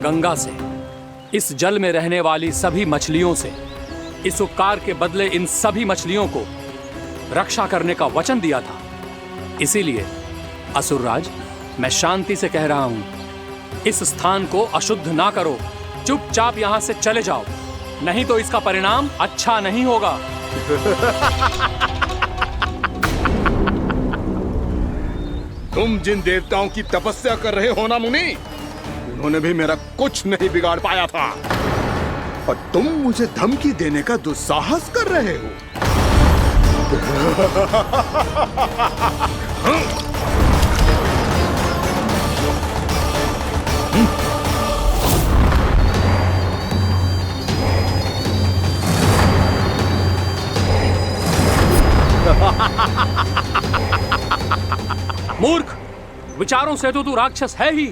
गंगा से, इस जल में रहने वाली सभी मछलियों से, इस उपकार के बदले इन सभी मछलियों को रक्षा करने का वचन दिया था। इसीलिए असुरराज, मैं शांति से कह रहा हूं, इस स्थान को अशुद्ध ना करो, चुपचाप यहां से चले जाओ, नहीं तो इसका परिणाम अच्छा नहीं होगा। तुम जिन देवताओं की तपस्या कर रहे हो ना मुनि, उन्होंने भी मेरा कुछ नहीं बिगाड़ पाया था, और तुम मुझे धमकी देने का दुस्साहस कर रहे हो। मूर्ख, विचारों से तो तू राक्षस है ही,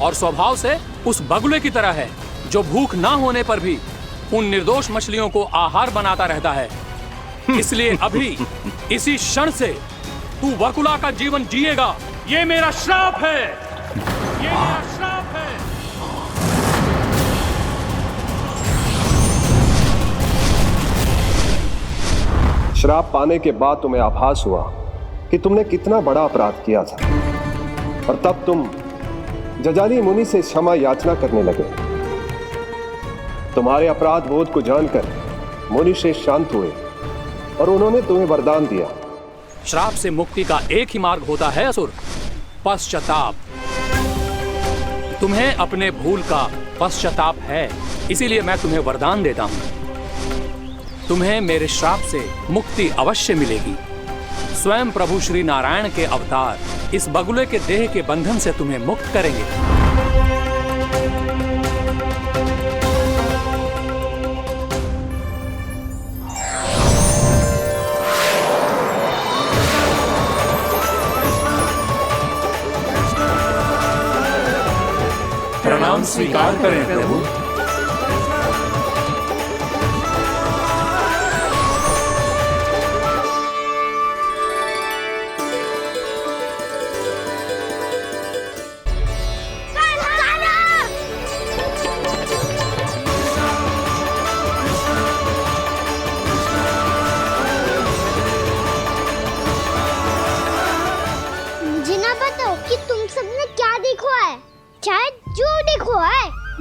और स्वभाव से उस बगुले की तरह है जो भूख ना होने पर भी उन निर्दोष मछलियों को आहार बनाता रहता है। इसलिए अभी इसी क्षण से तू वकुला का जीवन जिएगा। ये मेरा श्राप है, ये मेरा श्राप है। श्राप पाने के बाद तुम्हें आभास हुआ कि तुमने कितना बड़ा अपराध किया था, और तब तुम जजाली मुनि से क्षमा याचना करने लगे। तुम्हारे अपराध बोध को जानकर मुनि से शांत हुए और उन्होंने तुम्हें वरदान दिया। श्राप से मुक्ति का एक ही मार्ग होता है असुर, पश्चाताप। तुम्हें अपने भूल का पश्चाताप है, इसीलिए मैं तुम्हें वरदान देता हूं। तुम्हें मेरे श्राप से मुक्ति अवश्य मिलेगी। स्वयं प्रभु श्री नारायण के अवतार इस बगुले के देह के बंधन से तुम्हें मुक्त करेंगे। प्रणाम स्वीकार करें प्रभु।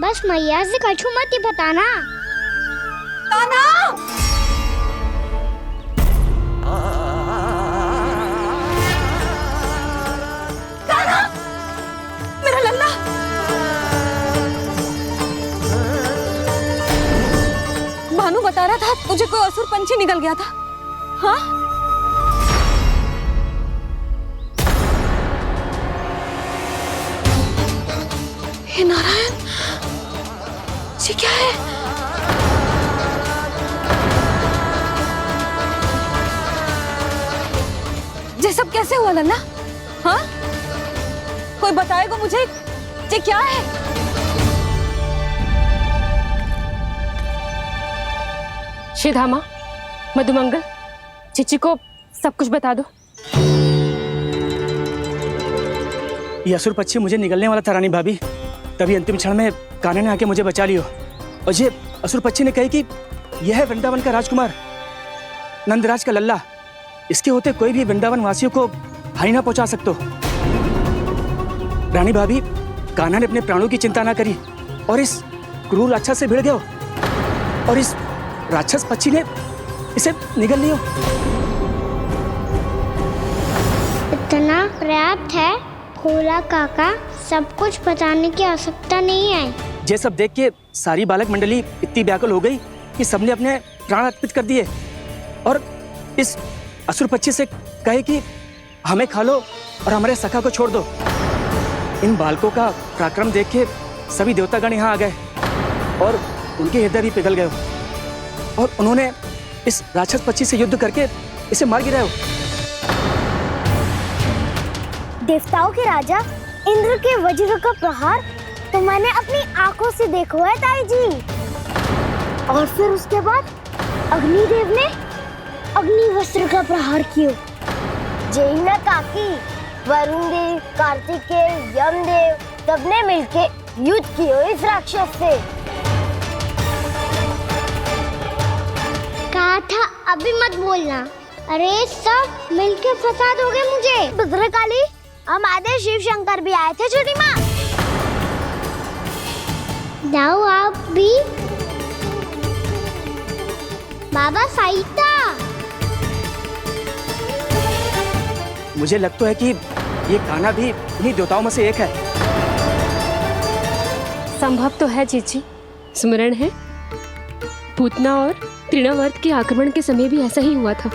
बस मैया से कछु मत ही बताना। ताना! ताना! मेरा लल्ला! भानु बता रहा था तुझे कोई असुर पंछी निकल गया था। हाँ? हे नारायण, ये क्या है? ये सब कैसे हुआ लल्ला? हाँ? कोई बताएगा मुझे ये क्या है? श्रीधामा, मधुमंगल, चिची को सब कुछ बता दो। ये असुर पक्षी मुझे निगलने वाला था रानी भाभी, तभी अंतिम क्षण में कान्हा ने आके मुझे बचा लियो। और ये असुर पक्षी ने कही कि यह है वृंदावन का राजकुमार, नंदराज का लल्ला। इसके होते कोई भी वृंदावन वासियों को हानि ना पहुंचा सकते। रानी भाभी, कान्हा ने अपने प्राणों की चिंता ना करी और इस क्रूर राक्षस से भिड़ गयो, और इस राक्षस पक्षी ने इसे निगल लियो। इतना पर्याप्त है भोला काका, सब कुछ बताने की आवश्यकता नहीं है। ये सब देख के सारी बालक मंडली इतनी व्याकुल हो गई कि सबने अपने प्राण अर्पित कर दिए, और इस असुर पक्षी से कहे कि हमें खा लो और हमारे सखा को छोड़ दो। इन बालकों का पराक्रम देख के सभी देवतागण यहाँ आ गए और उनके हृदय भी पिघल गए, और उन्होंने इस राक्षस पक्षी से युद्ध करके इसे मार गिराया। देवताओं के राजा इंद्र के वज्र का प्रहार तो मैंने अपनी आंखों से देखा है ताई जी, और फिर उसके बाद अग्निदेव ने अग्निवस्त्र का प्रहार किया। जय ना काकी, वरुण देव, कार्तिकेय, यमदेव सबने मिलके युद्ध कियो इस राक्षस से। कहा था अभी मत बोलना। अरे सब मिलके फंसा दोगे मुझे। भद्रकाली, हम आधे शिव शंकर भी आए थे छोटी माँ। जाओ आप भी। बाबा साईता। मुझे लगता है कि ये कान्हा भी इन्हीं देवताओं में से एक है। संभव तो है जीजी। स्मरण है, पूतना और तृणावर्त के आक्रमण के समय भी ऐसा ही हुआ था।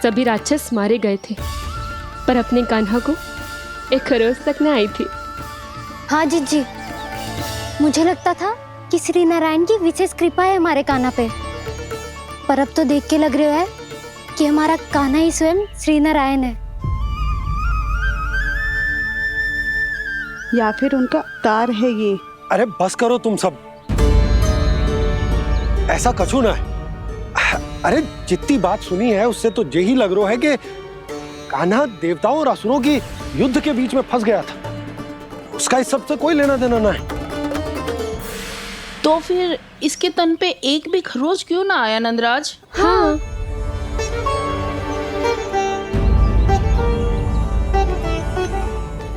सभी राक्षस मारे गए थे, पर अपने कान्हा को एक खरोच तक न आई थी। हाँ जीजी, मुझे लगता था कि श्री नारायण की विशेष कृपा है हमारे कान्हा पे, पर अब तो देख के लग रहा है कि हमारा कान्हा ही स्वयं श्री नारायण है। या फिर उनका अवतार है ये। अरे बस करो तुम सब, ऐसा कछु ना है। अरे जितनी बात सुनी है उससे तो यही लग रहा है कि कान्हा देवताओं और असुरों की युद्ध के बीच में फंस गया था। उसका इस सब से कोई लेना देना ना है। तो फिर इसके तन पे एक भी खरोच क्यों ना आया नंदराज? हाँ,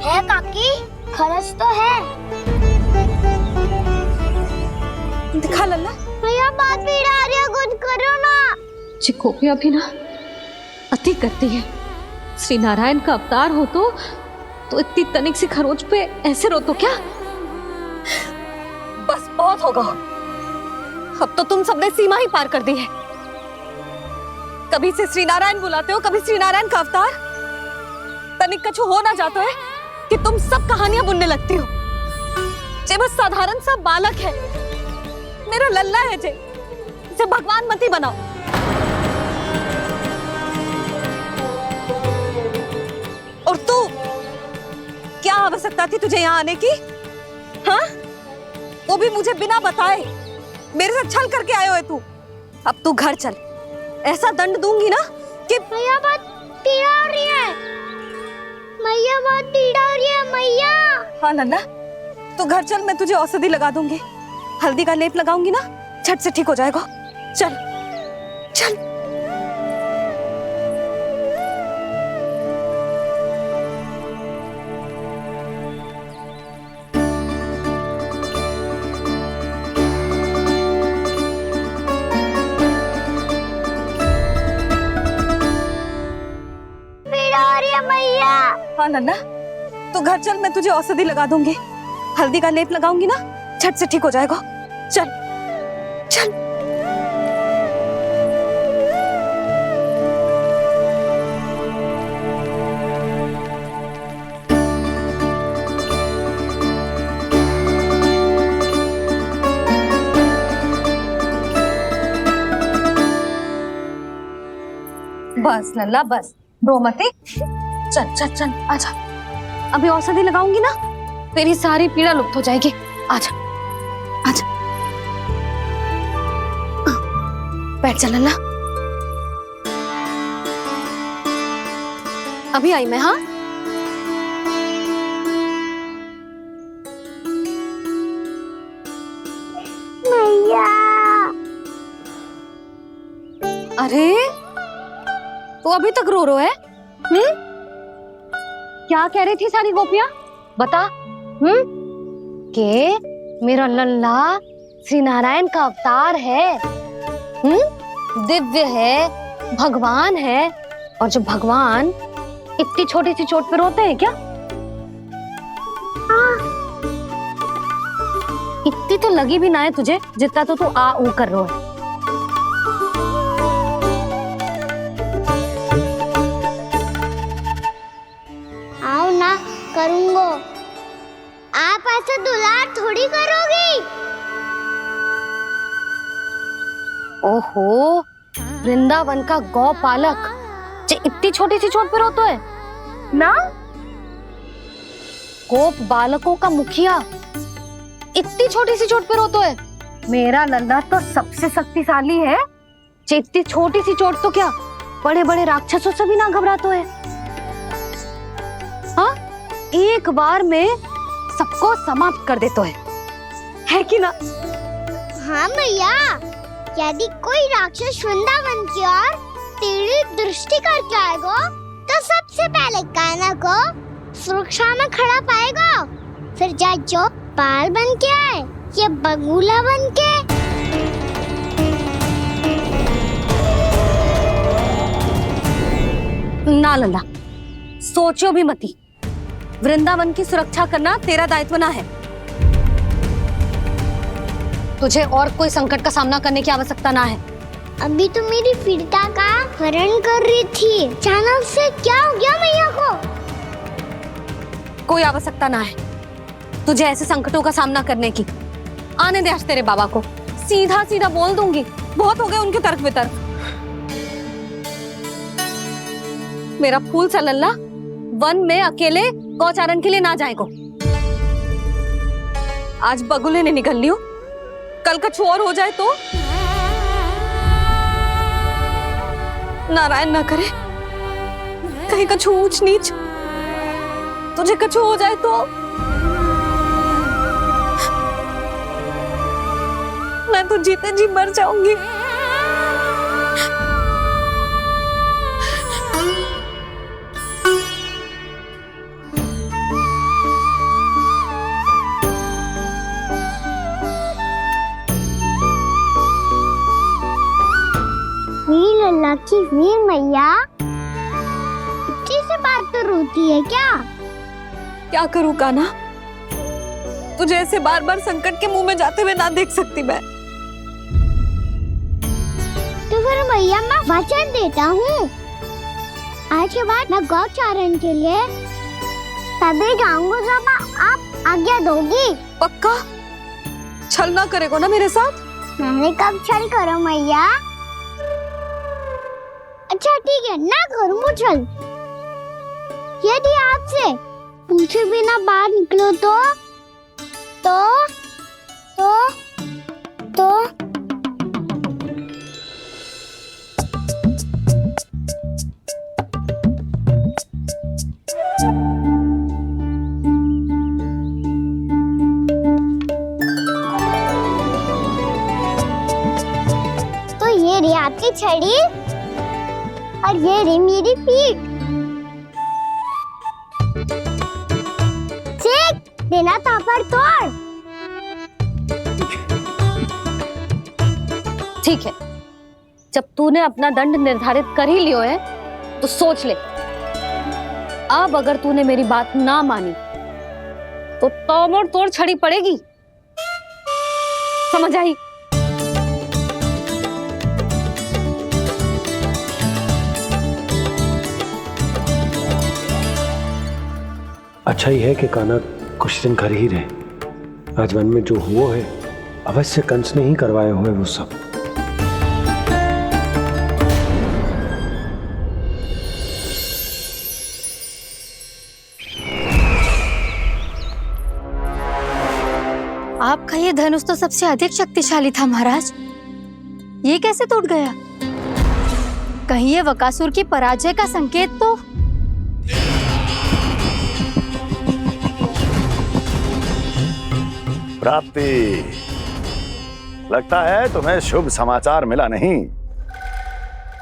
है काकी, खरच तो है। दिखा लल्ला। भैया बात पीड़ा आ रही है, कुछ करो ना। जी गोपियां भी ना अति करती है। श्री नारायण का अवतार हो तो इतनी तनिक सी खरोच पे ऐसे रो तो क्या? बस बहुत होगा। अब तो तुम सबने सीमा ही पार कर दी है। कभी से श्री नारायण बुलाते हो, कभी श्री नारायण का अवतार। तनिक कछु हो ना जाता है कि तुम सब कहानियां बुनने लगती हो। जे बस साधारण सा बालक है, मेरा लल्ला है जे भगवान मती बनाओ। और तू, क्या आवश्यकता थी तुझे यहाँ आने की? हाँ, वो भी मुझे बिना बताए। मेरे से छल करके आयो है तू। अब तू घर चल, ऐसा दंड दूंगी ना कि मैया बहुत पीड़ा हो रही है। मैया बहुत पीड़ा हो रही है मैया। हाँ नन्ना, तू घर चल, मैं तुझे औषधि लगा दूंगी। हल्दी का लेप लगाऊंगी ना, झट से ठीक हो जाएगा। चल चल। हाँ नन्ना, तू घर चल, मैं तुझे औषधि लगा दूंगी। हल्दी का लेप लगाऊंगी ना, झट से ठीक हो जाएगा। चल चल। बस लल्ला बस, रो मत। चल चल चल, आजा। अभी औषधि लगाऊंगी ना, तेरी सारी पीड़ा लुप्त हो जाएगी। आजा आजा, बैठ जा लल्ला। अभी आई मैं। हाँ, मैया। अरे तू अभी तक रो है? क्या कह रही थी सारी गोपियां? बता। के मेरा लल्ला श्री नारायण का अवतार है। दिव्य है, भगवान है। और जो भगवान इतनी छोटी सी चोट पे रोते हैं क्या? इतनी तो लगी भी ना है तुझे, जितना तो तू आ ऊ कर रहा है। आओ ना, करूंगो। आप ऐसे दुलार थोड़ी करोगी। ओहो, वृंदावन का गौपालक जो इतनी छोटी सी चोट पे रोता है ना? गोप बालकों का मुखिया इतनी छोटी सी चोट पे रोता है? मेरा लल्ला तो सबसे शक्तिशाली है। इतनी छोटी सी चोट तो क्या, बड़े बड़े राक्षसों से भी ना घबराता है। हाँ, एक बार में सबको समाप्त कर देते है कि ना? हाँ मैया, यदि कोई राक्षस वृंदावन की ओर टेढ़ी दृष्टि करके आएगा तो सबसे पहले कान्हा को सुरक्षा में खड़ा पाएगा, फिर चाहे जो बाल बन के आए या बगुला बन के। ना लल्ला, सोचो भी मती। वृंदावन की सुरक्षा करना तेरा दायित्व ना है। तुझे और कोई संकट का सामना करने की आवश्यकता ना है। अभी तो मेरी पीड़िता का हरण कर रही थी, अचानक से क्या हो गया मैया को? कोई आवश्यकता ना है तुझे ऐसे संकटों का सामना करने की। आने दे आज तेरे बाबा को, सीधा सीधा बोल दूंगी। बहुत हो गए उनके तर्क वितर्क। मेरा फूल सा लल्ला वन में अकेले गौचारण के लिए ना जाएगो। आज बगुले ने निकल लियो, कल का और हो जाए तो? नारायण ना करे, कहीं कछु ऊंच नीच तुझे कछु हो जाए तो? मैं तो जीते जी मर जाऊंगी। वीर लल्ला की वीर मैया इतनी सी बात तो रोती है क्या? क्या करूं कान्हा, तुझे ऐसे बार बार संकट के मुंह में जाते हुए ना देख सकती मैं। तो फिर मैया मैं वचन देता हूँ, आज के बाद मैं गौचारण के लिए तभी जाऊंगा जब आप आज्ञा दोगी। पक्का? छल ना करेगा ना मेरे साथ? मैंने कब छल करो मैया? अच्छा ठीक है, ना करूँ छल। यदि आपसे पूछे बिना बाहर निकलो तो ये रही आपकी छड़ी और ये रही मेरी पीठ। सेक देना तापर तोड़। ठीक है, जब तूने अपना दंड निर्धारित कर ही लियो है तो सोच ले, अब अगर तूने मेरी बात ना मानी तो तोड़ तोड़ छड़ी पड़ेगी। समझ आई? अच्छा ही है कि कान्हा कुछ दिन घर ही रहे। आज वन में जो हुआ है अवश्य कंस ने ही करवाए हुए वो सब। आपका ये धनुष तो सबसे अधिक शक्तिशाली था महाराज, ये कैसे टूट गया? कहीं ये बकासुर की पराजय का संकेत तो? प्राप्ति, लगता है तुम्हें शुभ समाचार मिला नहीं।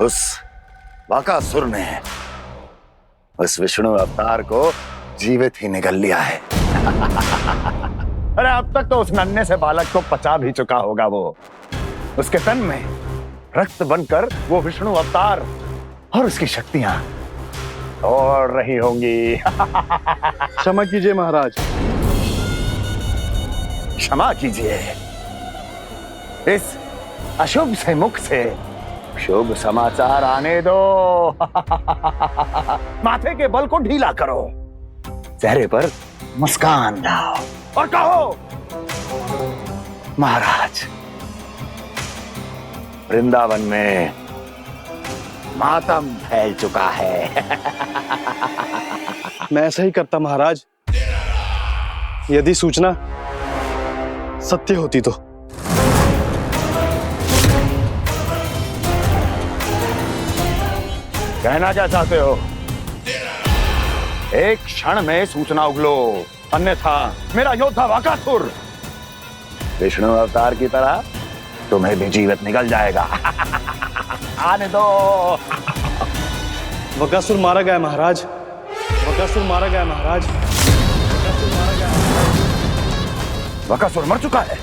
उस बकासुर ने उस विष्णु अवतार को जीवित ही निगल लिया है। अरे अब तक तो उस नन्हे से बालक को पचा भी चुका होगा वो। उसके तन में रक्त बनकर वो विष्णु अवतार और उसकी शक्तियां और रही होंगी। क्षमा कीजिए महाराज। क्षमा कीजिए, इस अशुभ से मुख से शुभ समाचार आने दो। माथे के बल को ढीला करो, चेहरे पर मुस्कान लाओ और कहो, महाराज, वृंदावन में मातम फैल चुका है। मैं ऐसा ही करता महाराज, यदि सूचना सत्य होती तो। कहना क्या चाहते हो? एक क्षण में सूचना उगलो अन्यथा मेरा योद्धा बकासुर विष्णु अवतार की तरह तुम्हें भी जीवित निकल जाएगा। आने दो। बकासुर मारा गया महाराज, बकासुर मारा गया महाराज, बकासुर मारा गया। बकासुर मर चुका है?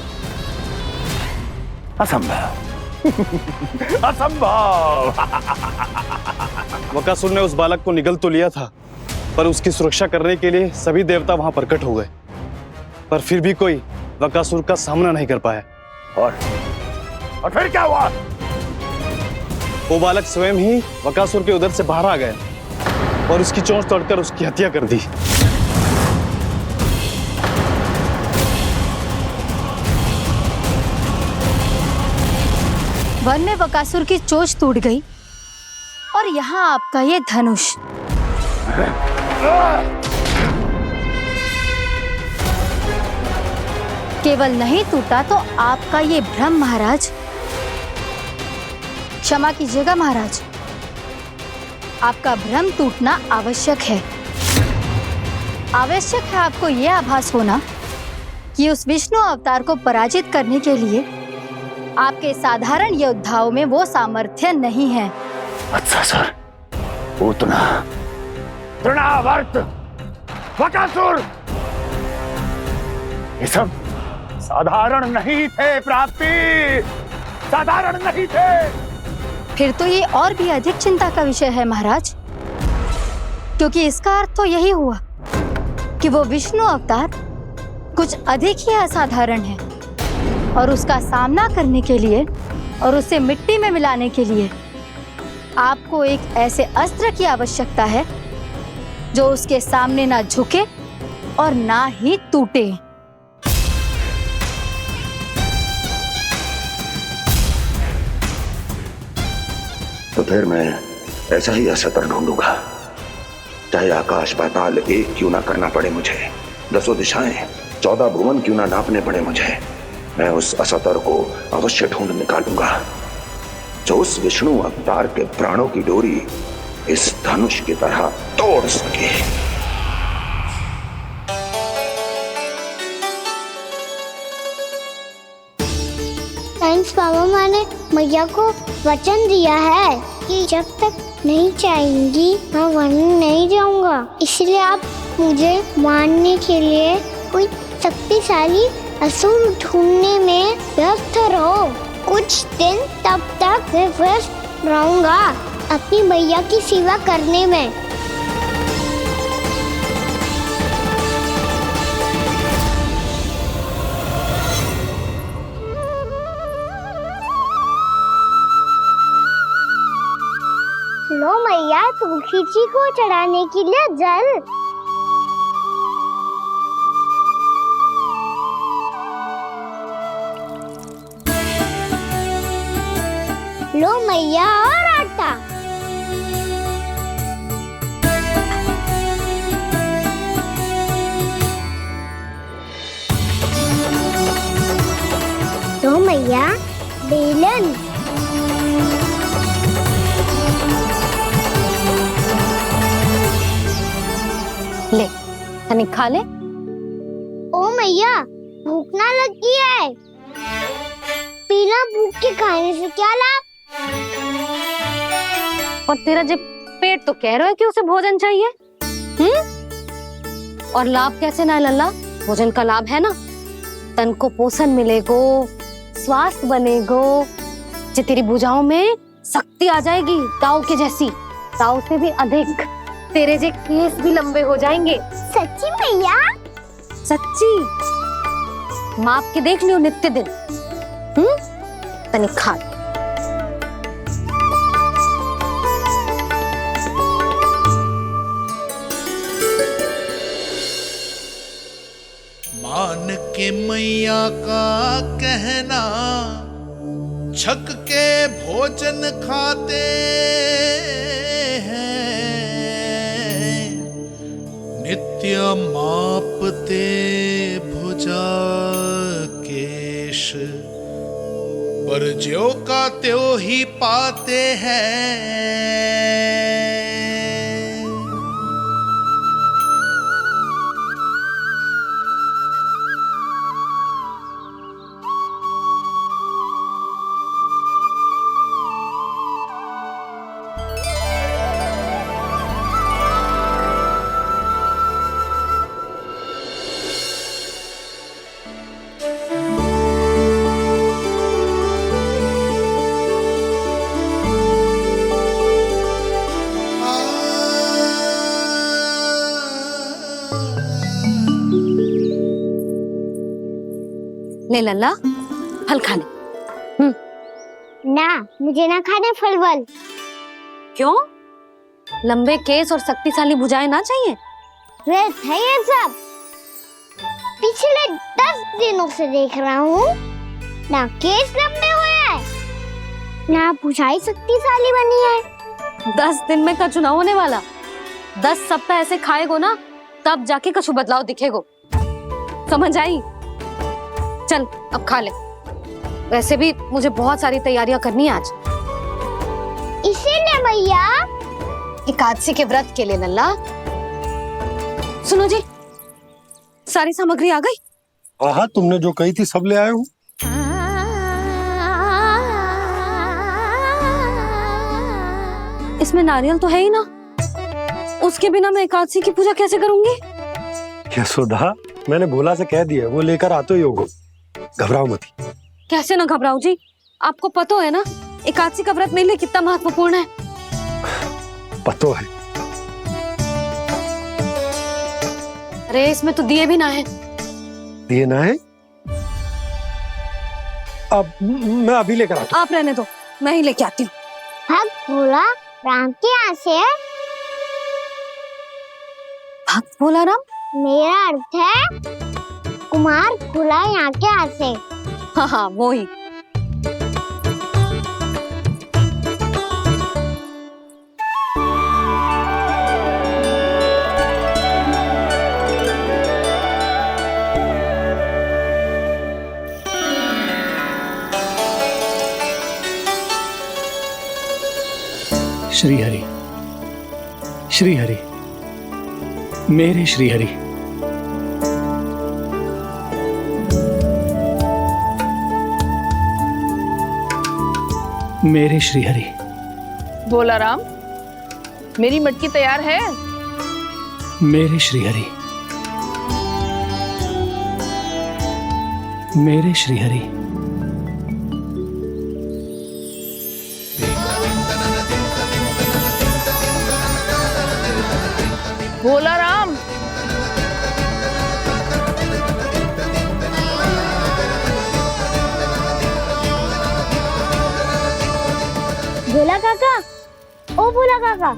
असंभव। असंभव। बकासुर ने उस बालक को निगल तो लिया था, पर उसकी सुरक्षा करने के लिए सभी देवता वहां प्रकट हो गए, पर फिर भी कोई बकासुर का सामना नहीं कर पाया। और फिर क्या हुआ? वो बालक स्वयं ही बकासुर के उदर से बाहर आ गया और उसकी चोंच तोड़कर उसकी हत्या कर दी। वन में बकासुर की चोंच टूट गई और यहाँ आपका ये धनुष। केवल नहीं टूटा तो आपका ये भ्रम महाराज। क्षमा कीजिएगा महाराज, आपका भ्रम टूटना आवश्यक है। आवश्यक है आपको यह आभास होना कि उस विष्णु अवतार को पराजित करने के लिए आपके साधारण योद्धाओं में वो सामर्थ्य नहीं है। अच्छा सर, पूतना, तृणावर्त, बकासुर, ये सब साधारण नहीं थे प्राप्ति, साधारण नहीं थे। फिर तो ये और भी अधिक चिंता का विषय है महाराज, क्योंकि इसका अर्थ तो यही हुआ कि वो विष्णु अवतार कुछ अधिक ही असाधारण है और उसका सामना करने के लिए और उसे मिट्टी में मिलाने के लिए आपको एक ऐसे अस्त्र की आवश्यकता है जो उसके सामने ना झुके और ना ही टूटे। तो फिर मैं ऐसा ही अस्त्र ढूंढूंगा, चाहे आकाश पाताल एक क्यों ना करना पड़े मुझे, 10 दिशाएं 14 भुवन क्यों ना नापने पड़े मुझे, मैं उस अस्त्र को अवश्य ढूंढ निकालूंगा जो उस विष्णु अवतार के प्राणों की डोरी इस धनुष की तरह तोड़ सके। थैंक्स पापा, मैंने मैया को वचन दिया है कि जब तक नहीं चाहेंगी मैं वन नहीं जाऊंगा, इसलिए आप मुझे मारने के लिए कोई शक्तिशाली असुर ढूंढने में व्यस्त रहो। कुछ दिन तब तक मैं व्यस्त रहूंगा अपनी मैया की सेवा करने में। लो मैया, तुलसी जी को चढ़ाने के लिए जल। लो मैया, और आटा। लो मैया, बेलन। ले, तनिक खा ले। ओ मैया, भूख ना लगी है। बिना भूख के खाने से क्या लाभ? और तेरा जब पेट तो कह रहा है कि उसे भोजन चाहिए, और लाभ कैसे ना लल्ला? भोजन का लाभ है ना, तन को पोषण मिलेगो, स्वास्थ्य बनेगो, जो तेरी भुजाओं में शक्ति आ जाएगी, ताऊ के जैसी, ताऊ से भी अधिक। तेरे जे केस भी लंबे हो जाएंगे। सच्ची मैया? सच्ची, माप के देख लियो नित्य दिन। तनिक खा। मान के मैया का कहना, छक के भोजन खाते हैं, नित्य मापते भुजा केश, पर ज्यों का त्यों ही पाते हैं। ले लल्ला, फल खा ले। ना, मुझे ना खाने फल वल। क्यों? लंबे केस और शक्तिशाली भुजाएं ना चाहिए? व्यर्थ है ये सब। पिछले 10 दिनों से देख रहा हूँ, ना केस लंबे हुए हैं, ना भुजाएं शक्तिशाली बनी है। 10 दिन में का चुनाव होने वाला। 10 सप्ताह ऐसे खाएगो ना, तब जाके कछु बदलाव दिखेगो। समझ आई? चल अब खा ले। वैसे भी मुझे बहुत सारी तैयारियां करनी है आज। इसीलिए भैया एकादशी के व्रत के लिए लल्ला। सुनो जी, सारी सामग्री आ गई? हाँ, तुमने जो कही थी सब ले आए हूँ। इसमें नारियल तो है ही ना, उसके बिना मैं एकादशी की पूजा कैसे करूंगी? यशोदा, मैंने भोला से कह दिया, वो लेकर आते ही होगा, घबराओ मत। कैसे ना घबराओ जी, आपको पता है ना एकादशी का व्रत मेरे लिए कितना महत्वपूर्ण है। पतो है। अरे इसमें तो दिए भी ना है। दिए ना है? अब मैं अभी लेकर आता हूँ। आप रहने दो, मैं ही लेके आती हूँ। भक्त भोला राम के यहाँ से है। भक्त भोला राम? मेरा अर्थ है कुमार भोला यहाँ के यहाँ से। हाँ हाँ, वो ही। श्री हरि, श्री हरि, मेरे श्री हरि। मेरे श्री हरि। भोला राम, मेरी मटकी तैयार है? मेरे श्री हरि, मेरे श्री हरि। भोला राम, भोला काका, ओ भोला काका।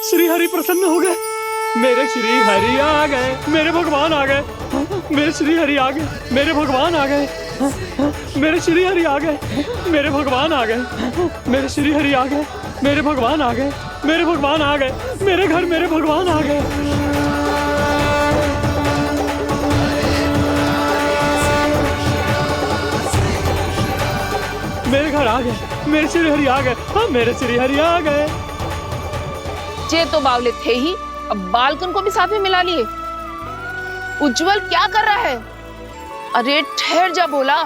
श्री हरि प्रसन्न हो गए। मेरे श्री हरि आ गए, मेरे भगवान आ गए। मेरे श्री हरि आ गए, मेरे भगवान आ गए। मेरे श्री हरि आ गए, मेरे भगवान आ गए। मेरे श्री हरि आ गए, मेरे भगवान आ गए। मेरे भगवान आ गए, मेरे घर मेरे भगवान आ गए। मेरे घर आ गए, मेरे श्री हरि आ गए। हाँ, मेरे श्री हरि आ गए। जे तो बावले थे ही, अब बालकन को भी साथ में मिला लिए। उज्जवल क्या कर रहा है? अरे ठहर जा भोला।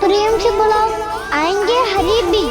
प्रेम से बुलाओ, आएंगे हरि भी।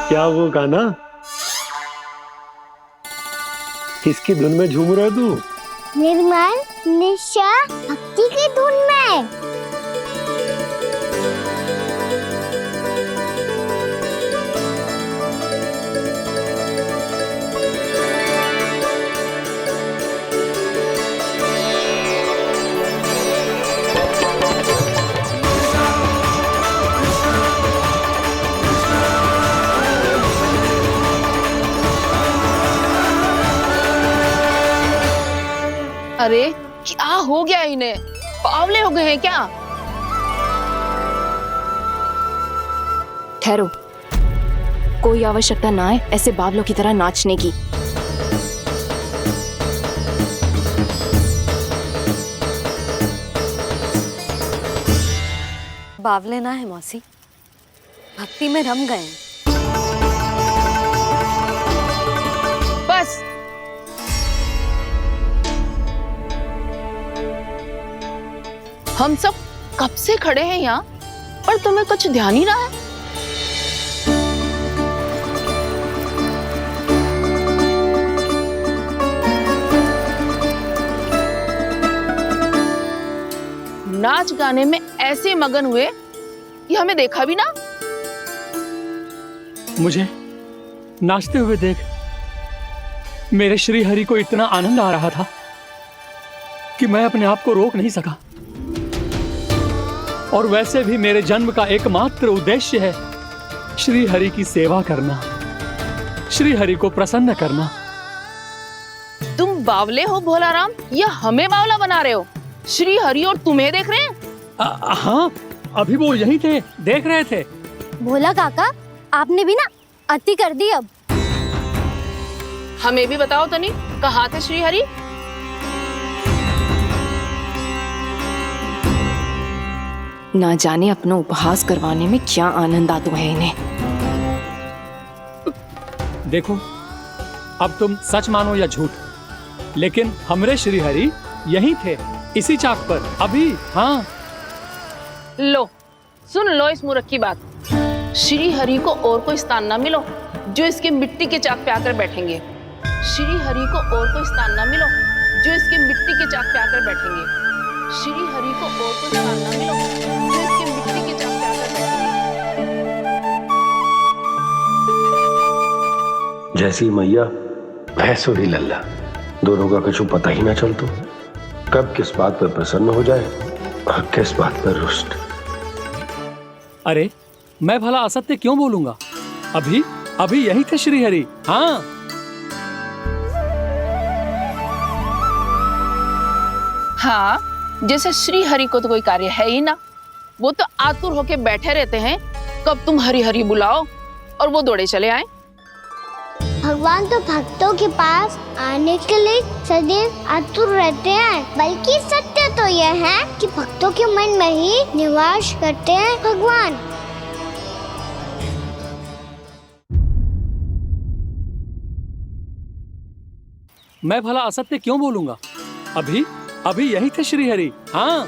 क्या वो गाना? किसकी धुन में झूम रहा तू? निर्मल निशा भक्ति की धुन में। अरे क्या हो गया इन्हें? बावले हो गए हैं क्या? ठहरो, कोई आवश्यकता ना है ऐसे बावलों की तरह नाचने की। बावले ना है मौसी, भक्ति में रम गए। बस हम सब कब से खड़े हैं यहाँ, पर तुम्हें कुछ ध्यान ही रहा है। नाच गाने में ऐसे मगन हुए कि हमें देखा भी ना। मुझे नाचते हुए देख मेरे श्री हरि को इतना आनंद आ रहा था कि मैं अपने आप को रोक नहीं सका। और वैसे भी मेरे जन्म का एकमात्र उद्देश्य है श्री हरि की सेवा करना, श्री हरि को प्रसन्न करना। तुम बावले हो भोलाराम, या हमें बावला बना रहे हो? श्री हरि और तुम्हें देख रहे हैं। हाँ, अभी वो यहीं थे, देख रहे थे। भोला काका, आपने भी ना अति कर दी। अब हमें भी बताओ तनी, कहाँ थे श्री हरि? ना जाने अपना उपहास करवाने में क्या आनंद आता है इन्हें। देखो, अब तुम सच मानो या झूठ, लेकिन हमरे श्री हरि यहीं थे, इसी चाक पर अभी। हाँ, लो सुन लो इस मूर्ख की बात। श्री हरि को और कोई स्थान ना मिलो जो इसके मिट्टी के चाक पे आकर बैठेंगे। श्री हरि को और कोई स्थान ना मिलो जो इसके मिट्टी के चाक पे आकर बैठेंगे। श्री हरि को और कोई स्थान ना मिलो जो इसके मिट्टी के चाक पे आकर बैठेंगे। जैसी मैया भैंसो ही लल्ला, दोनों का कुछ पता ही ना चलतो, कब किस बात पर प्रसन्न हो जाए और किस बात पर रुष्ट। अरे मैं भला असत्य क्यों बोलूंगा? अभी अभी यही थे श्री हरि। हाँ, हाँ, जैसे श्री हरि को तो कोई कार्य है ही ना, वो तो आतुर होके बैठे रहते हैं कब तुम हरि हरि बुलाओ और वो दौड़े चले आए। भगवान तो भक्तों के पास आने के लिए सदैव आतुर रहते हैं, बल्कि सत्य तो यह है कि भक्तों के मन में ही निवास करते हैं भगवान। मैं भला असत्य क्यों बोलूंगा? अभी अभी यही थे श्री हरि। हाँ,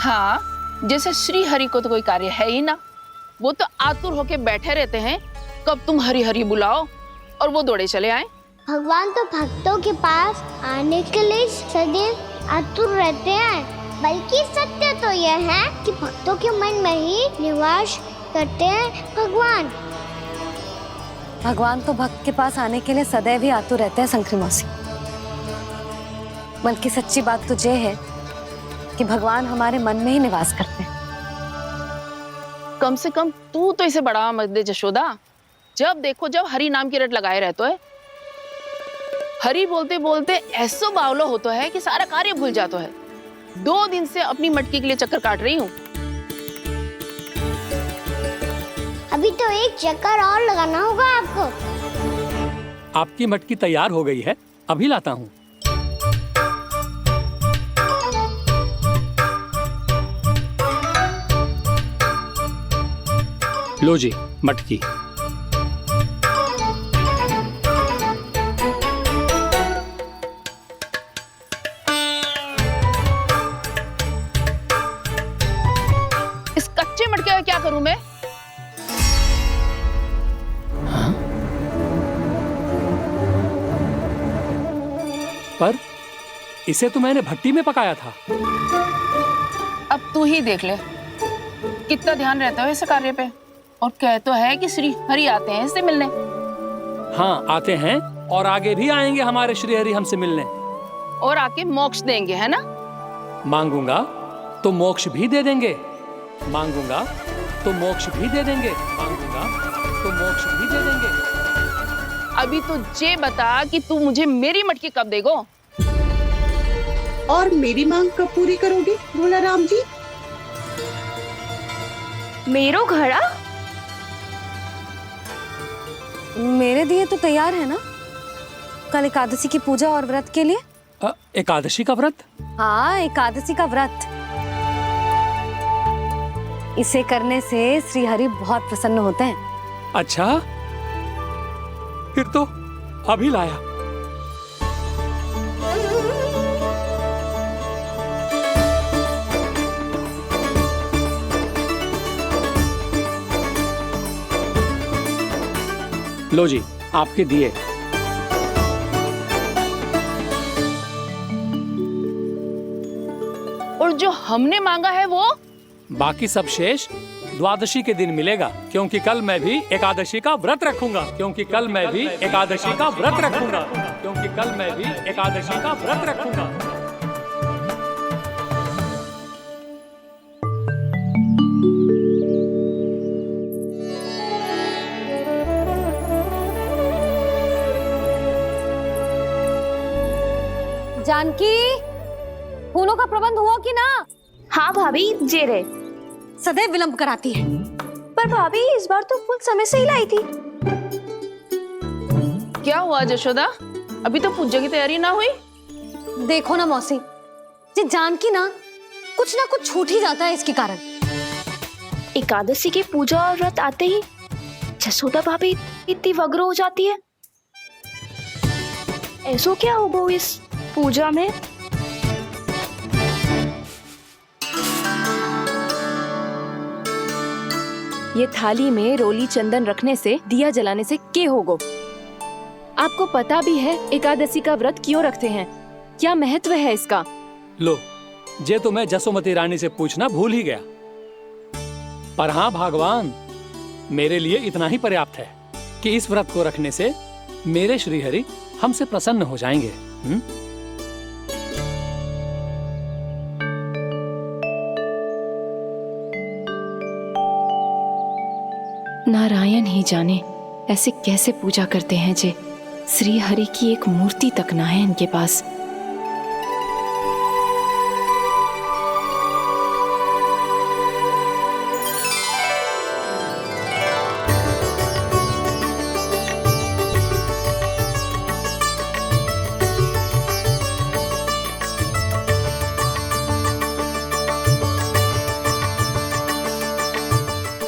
हाँ, जैसे श्री हरि को तो कोई कार्य है ही ना, वो तो आतुर होके बैठे रहते हैं कब तुम हरि हरि बुलाओ और वो दौड़े चले आए। भगवान तो भक्तों के पास आने के लिए सदैव आतुर रहते हैं, बल्कि सत्य तो यह है कि भक्तों के मन में ही निवास करते हैं भगवान। भगवान तो भक्त के पास आने के लिए सदैव ही आतुर रहते हैं शंकरी मौसी। बल्कि सच्ची बात तो ये है कि भगवान हमारे मन में ही निवास करते हैं। कम से कम तू तो इसे बढ़ावा मत दे जशोदा। जब देखो जब हरि नाम की रट लगाए रहते है। हरि बोलते बोलते ऐसो बावलो होता है कि सारा कार्य भूल जाता है। 2 दिन से अपनी मटकी के लिए चक्कर काट रही हूँ। अभी तो एक चक्कर और लगाना होगा आपको। आपकी मटकी तैयार हो गई है, अभी लाता हूँ। लो जी मटकी। इस कच्चे मटके का क्या करूं मैं? पर इसे तो मैंने भट्टी में पकाया था। अब तू ही देख ले कितना ध्यान रहता है इस कार्य पे। और कह तो है कि श्री हरि आते हैं इससे मिलने। हाँ, आते हैं और आगे भी आएंगे हमारे श्री हरि हमसे मिलने। और आके मोक्ष देंगे, है ना? मांगूंगा तो मोक्ष भी दे देंगे, मांगूंगा तो मोक्ष भी दे देंगे, मांगूंगा तो मोक्ष भी दे देंगे। अभी तो ये बता कि तू मुझे मेरी मटकी कब देगो? और मेरी मांग कब पूरी करोगे भोला राम जी? मेरो घड़ा मेरे दिए तो तैयार है ना कल एकादशी की पूजा और व्रत के लिए? एकादशी का व्रत? हाँ, एकादशी का व्रत। इसे करने से श्री हरि बहुत प्रसन्न होते हैं। अच्छा, फिर तो अभी लाया। लो जी, आपके दिए। और जो हमने मांगा है वो? बाकी सब शेष द्वादशी के दिन मिलेगा, क्योंकि कल मैं भी एकादशी का व्रत रखूंगा। क्योंकि कल मैं भी एकादशी का व्रत रखूंगा। क्योंकि कल मैं भी एकादशी का व्रत रखूंगा। जानकी, फूलों का प्रबंध हुआ कि ना? हाँ भाभी, जे रे। सदैव विलंब कराती है। पर भाभी इस बार तो फूल समय से ही लाई थी। क्या हुआ यशोदा? अभी तो पूजा की तैयारी ना हुई? देखो ना मौसी, ये जानकी ना कुछ छूट ही जाता है इसके कारण। एकादशी की पूजा और व्रत आते ही जसोदा भाभी इतनी वग्र हो जाती है। ऐसो क्या हो गो इस पूजा में? ये थाली में रोली चंदन रखने से, दिया जलाने से के होगो? आपको पता भी है एकादशी का व्रत क्यों रखते हैं? क्या महत्व है इसका? लो, जे तो मैं जसोमती रानी से पूछना भूल ही गया। पर हाँ भगवान, मेरे लिए इतना ही पर्याप्त है कि इस व्रत को रखने से मेरे श्रीहरि हमसे प्रसन्न हो जाएंगे। नारायण ही जाने ऐसे कैसे पूजा करते हैं जे श्री हरि की एक मूर्ति तक ना है इनके पास।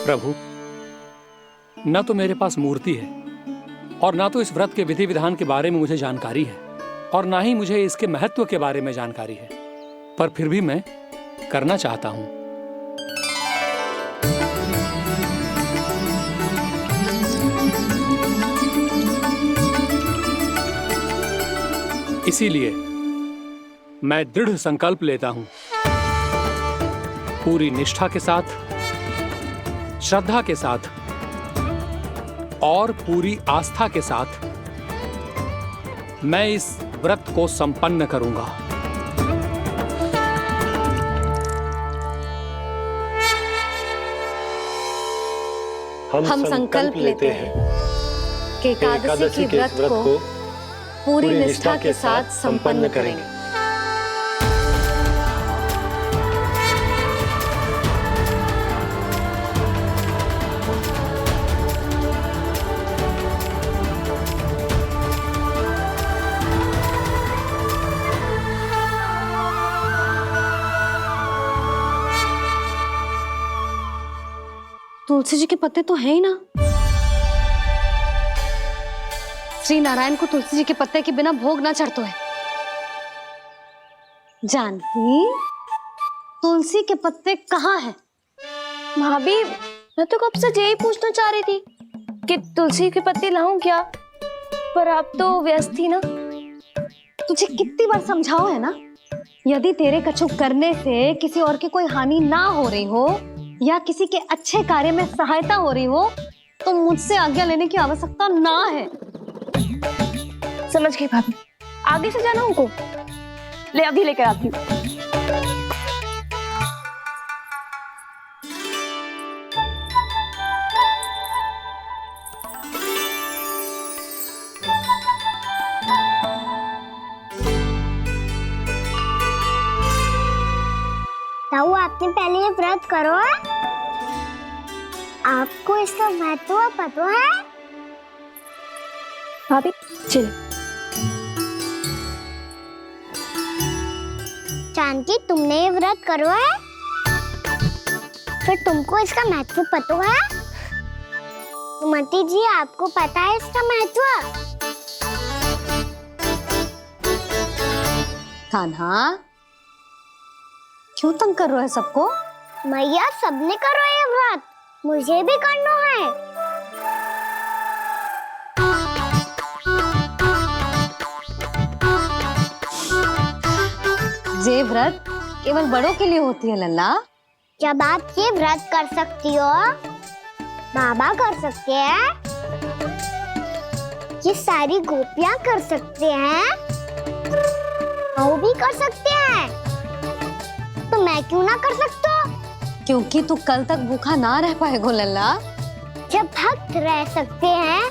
प्रभु, न तो मेरे पास मूर्ति है और ना तो इस व्रत के विधि विधान के बारे में मुझे जानकारी है और ना ही मुझे इसके महत्व के बारे में जानकारी है, पर फिर भी मैं करना चाहता हूं। इसीलिए मैं दृढ़ संकल्प लेता हूं, पूरी निष्ठा के साथ, श्रद्धा के साथ और पूरी आस्था के साथ मैं इस व्रत को संपन्न करूंगा। हम संकल्प लेते हैं कि एकादशी के व्रत को पूरी निष्ठा के साथ संपन्न करेंगे। तुलसी जी के पत्ते तो हैं ही ना। श्री नारायण को तुलसी जी के पत्ते के बिना भोग ना चढ़तो है। जानकी, तुलसी के पत्ते कहाँ हैं? भाभी, मैं तो कब से यही पूछना चाह रही थी कि तुलसी के पत्ते लाऊं क्या, पर आप तो व्यस्त थी ना। तुझे कितनी बार समझाओ है ना, यदि तेरे कछु करने से किसी और की कोई हानि ना हो रही हो या किसी के अच्छे कार्य में सहायता हो रही हो तो मुझसे आज्ञा लेने की आवश्यकता ना है। समझ गई भाभी, आगे से जाना उनको। ले अभी लेकर आती हूँ। तुमने पहले ये व्रत करो है? आपको इसका महत्व पता है? भाभी चल। जानकी, तुमने ये व्रत करो है? फिर तुमको इसका महत्व पता है? सुमति जी, आपको पता है इसका महत्व? कान्हा, क्यों तंग कर रहे हो सबको? मैया, सबने करो ये व्रत, मुझे भी करना है। ये व्रत केवल बड़ों के लिए होती है लल्ला। जब आप ये व्रत कर सकती हो, बाबा कर सकते हैं, ये सारी गोपियां कर सकते हैं, वो भी कर सकते हैं, तो मैं क्यों ना कर सकता? क्योंकि तू कल तक भूखा ना रह पाएगा लल्ला। जब भक्त रह सकते हैं,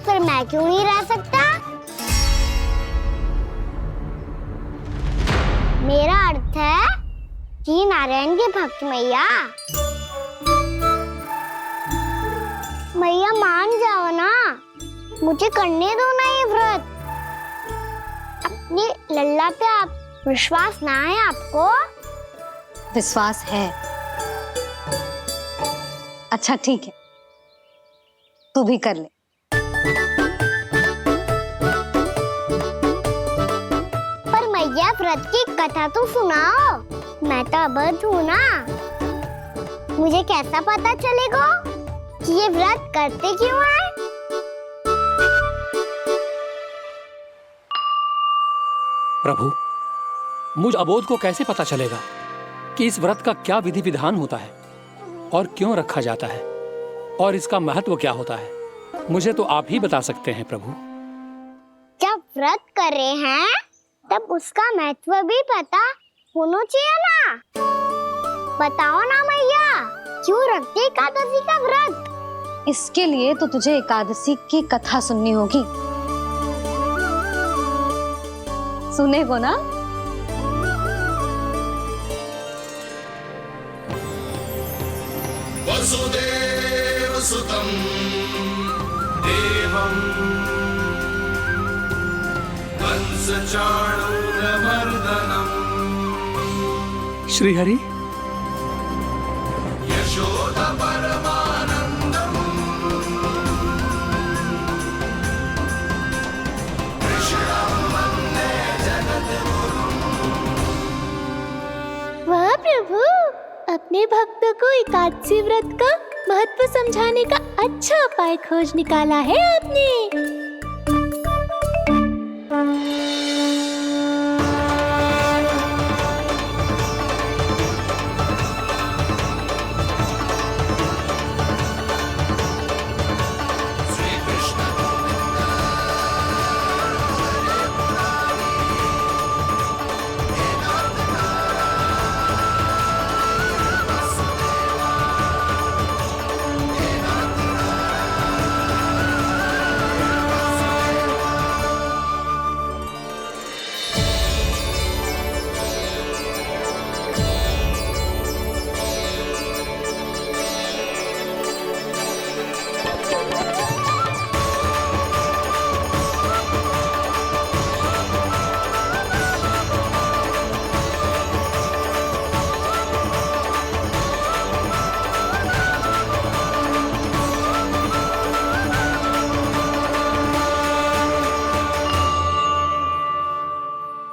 फिर मैं क्यों नहीं रह सकता? मेरा अर्थ है कि नारायण के भक्त मैया। मैया मान जाओ ना, मुझे करने दो ना ये व्रत। अपनी लल्ला पे आप विश्वास ना है आपको? विश्वास है। अच्छा ठीक है, तू भी कर ले। पर मैया, व्रत की कथा तो सुनाओ, मैं तो अबध हूँ ना। मुझे कैसा पता चलेगा कि ये व्रत करते क्यों हैं? प्रभु, मुझ अबोध को कैसे पता चलेगा कि इस व्रत का क्या विधि विधान होता है और क्यों रखा जाता है और इसका महत्व क्या होता है? मुझे तो आप ही बता सकते हैं प्रभु। जब व्रत कर रहे हैं, तब उसका महत्व भी पता होना चाहिए ना। बताओ ना मैया, क्यों रखते एकादशी का व्रत? इसके लिए तो तुझे एकादशी की कथा सुननी होगी। सुनेगो ना? वसुदेव सुतं देवं कंसचाणूरमर्दनम् श्रीहरि, यशोदा परमानन्दम् कृष्णं वन्दे जगद्गुरुम्। वाह प्रभु, अपने भक्तों को एकादशी व्रत का महत्व समझाने का अच्छा उपाय खोज निकाला है आपने।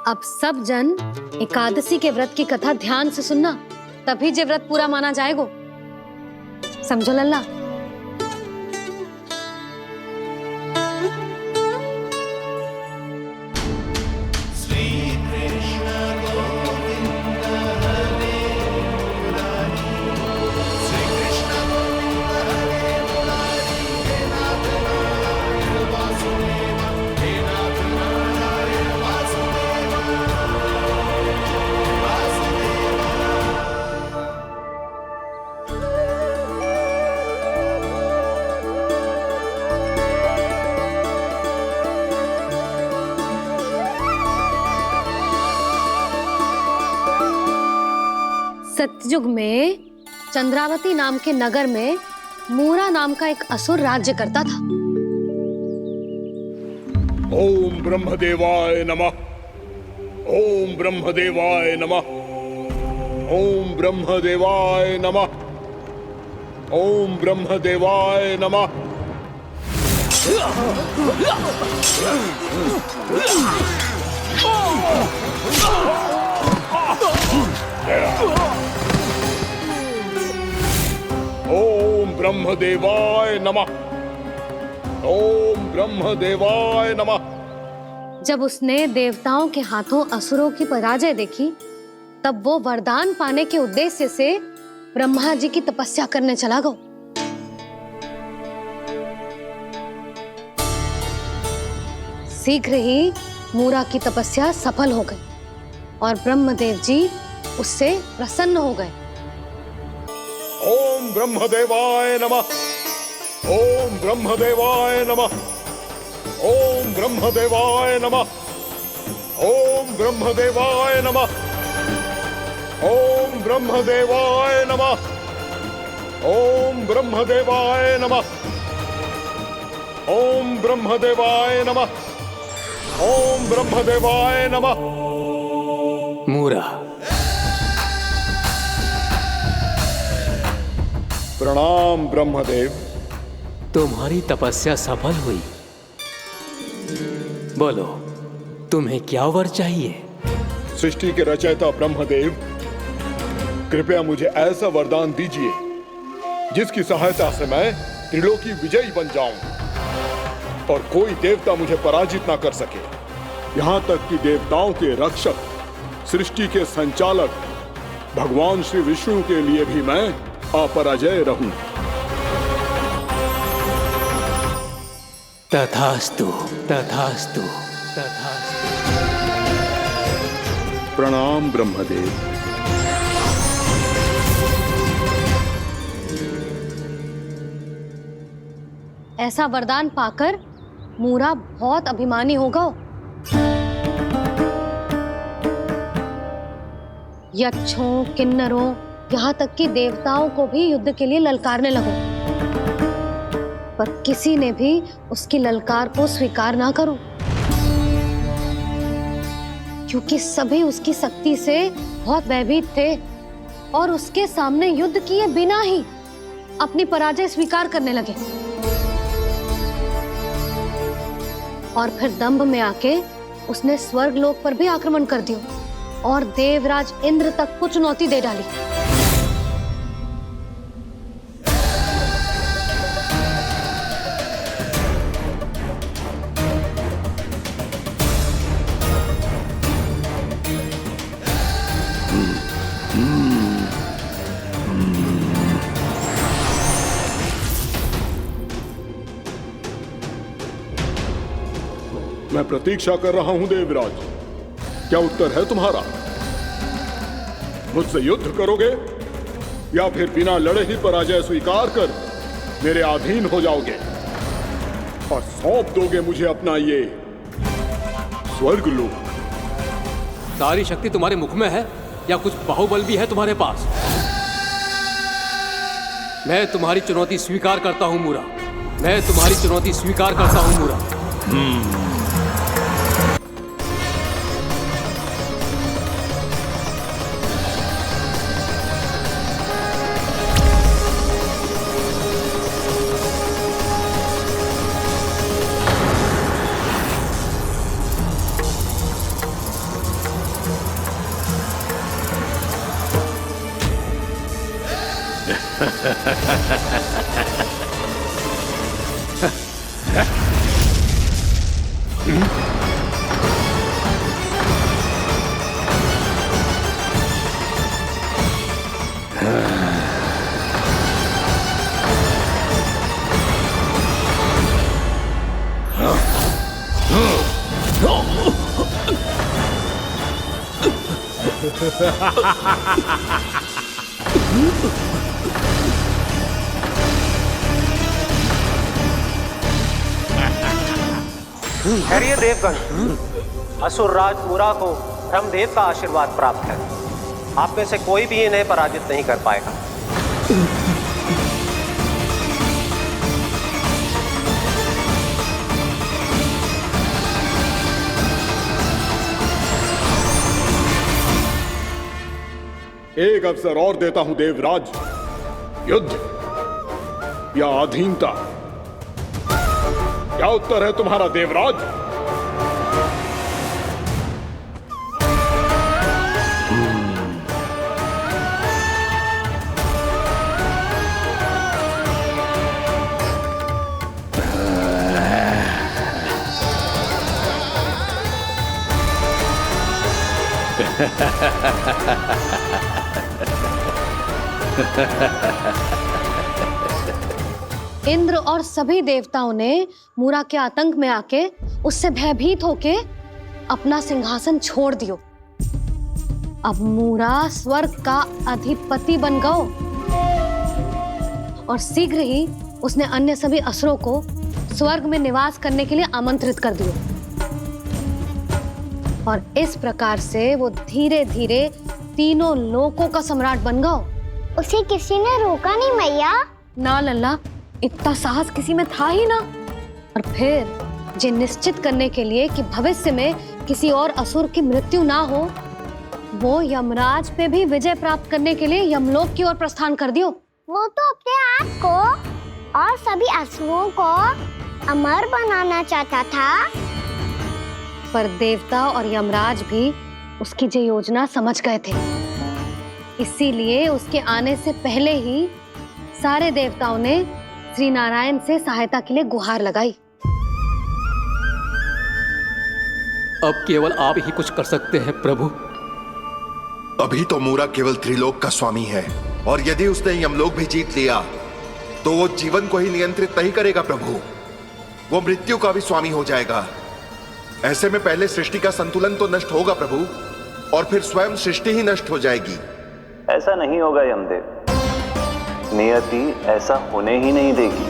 अब सब जन एकादशी के व्रत की कथा ध्यान से सुनना, तभी जे व्रत पूरा माना जाएगा। समझो लल्ला? कलयुग में चंद्रावती नाम के नगर में मूरा नाम का एक असुर राज्य करता था। ओम ब्रह्मदेवाय नमः। ओम ब्रह्मदेवाय नमः। ओम ब्रह्मदेवाय नमः। ओम ब्रह्मदेवाय नमः। ओम ब्रह्मदेवाय नमः। ओम ब्रह्मदेवाय नमः। जब उसने देवताओं के हाथों असुरों की पराजय देखी, तब वो वरदान पाने के उद्देश्य से ब्रह्मा जी की तपस्या करने चला गया। शीघ्र ही मूरा की तपस्या सफल हो गई और ब्रह्मदेव जी उससे प्रसन्न हो गए। ओम ब्रह्मदेवाय नमः। ओम ब्रह्मदेवाय नमः। ओम ब्रह्मदेवाय नमः। ओम ब्रह्मदेवाय नमः। ओम ब्रह्मदेवाय नमः। ओम ब्रह्मदेवाय नमः। ओम ब्रह्मदेवाय नमः। ओम ब्रह्मदेवाय नमः। मूरा, प्रणाम ब्रह्मदेव। तुम्हारी तपस्या सफल हुई। बोलो, तुम्हें क्या वर चाहिए? सृष्टि के रचयिता ब्रह्मदेव, कृपया मुझे ऐसा वरदान दीजिए जिसकी सहायता से मैं त्रिलोकी विजयी बन जाऊं और कोई देवता मुझे पराजित ना कर सके। यहाँ तक कि देवताओं के रक्षक, सृष्टि के संचालक भगवान श्री विष्णु के लिए भी मैं अपराजय रहूं। तथास्तु, तथास्तु, तथास्तु। प्रणाम ब्रह्मदेव। ऐसा वरदान पाकर मूरा बहुत अभिमानी होगा। यक्षों, किन्नरों, यहाँ तक कि देवताओं को भी युद्ध के लिए ललकारने लगा, पर किसी ने भी उसकी ललकार को स्वीकार ना करो, क्योंकि सभी उसकी शक्ति से बहुत भयभीत थे और उसके सामने युद्ध किए बिना ही अपनी पराजय स्वीकार करने लगे और फिर दंभ में आके उसने स्वर्ग लोक पर भी आक्रमण कर दिया और देवराज इंद्र तक को चुनौती दे डाली। मैं प्रतीक्षा कर रहा हूं देवराज, क्या उत्तर है तुम्हारा? मुझसे युद्ध करोगे या फिर बिना लड़े ही पराजय स्वीकार कर मेरे अधीन हो जाओगे और सौंप दोगे मुझे अपना ये स्वर्ग लोक? सारी शक्ति तुम्हारे मुख में है या कुछ बाहुबल भी है तुम्हारे पास? मैं तुम्हारी चुनौती स्वीकार करता हूं मूरा। मैं तुम्हारी चुनौती स्वीकार करता हूं मूरा। ठहरिए देवगण, असुर राज मूरा को ब्रह्मदेव का आशीर्वाद प्राप्त है। आप में से कोई भी इन्हें पराजित नहीं कर पाएगा। एक अवसर और देता हूं देवराज, युद्ध या अधीनता, क्या उत्तर है तुम्हारा देवराज? इंद्र और सभी देवताओं ने मूरा के आतंक में आके उससे भयभीत होके अपना सिंहासन छोड़ दियो। अब मूरा स्वर्ग का अधिपति बन गयो और शीघ्र ही उसने अन्य सभी असुरों को स्वर्ग में निवास करने के लिए आमंत्रित कर दियो। और इस प्रकार से वो धीरे धीरे तीनों लोकों का सम्राट बन गयो। उसे किसी ने रोका नहीं मैया? ना लल्ला, इतना साहस किसी में था ही ना। और फिर ये निश्चित करने के लिए कि भविष्य में किसी और असुर की मृत्यु ना हो, वो यमराज पे भी विजय प्राप्त करने के लिए यमलोक की ओर प्रस्थान कर दियो। वो तो अपने आप को और सभी असुरों को अमर बनाना चाहता था। पर देवता और यमराज भी उसकी ये योजना समझ गए थे। इसीलिए उसके आने से पहले ही सारे देवताओं ने श्री नारायण से सहायता के लिए गुहार लगाई। अब केवल आप ही कुछ कर सकते हैं प्रभु। अभी तो मूरा केवल त्रिलोक का स्वामी है, और यदि उसने यमलोक भी जीत लिया तो वो जीवन को ही नियंत्रित नहीं करेगा प्रभु, वो मृत्यु का भी स्वामी हो जाएगा। ऐसे में पहले सृष्टि का संतुलन तो नष्ट होगा प्रभु, और फिर स्वयं सृष्टि ही नष्ट हो जाएगी। ऐसा नहीं होगा यमदेव, नियति ऐसा होने ही नहीं देगी।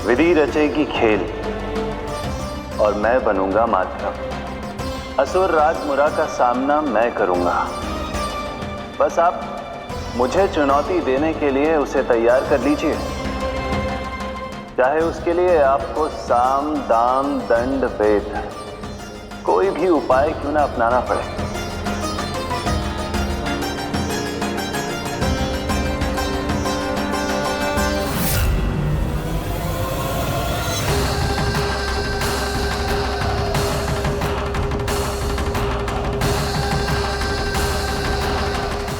विधि रचेगी खेल और मैं बनूंगा माध्यम। असुर राज मूरा का सामना मैं करूंगा। बस आप मुझे चुनौती देने के लिए उसे तैयार कर लीजिए, चाहे उसके लिए आपको साम दाम दंड भेद कोई भी उपाय क्यों ना अपनाना पड़े।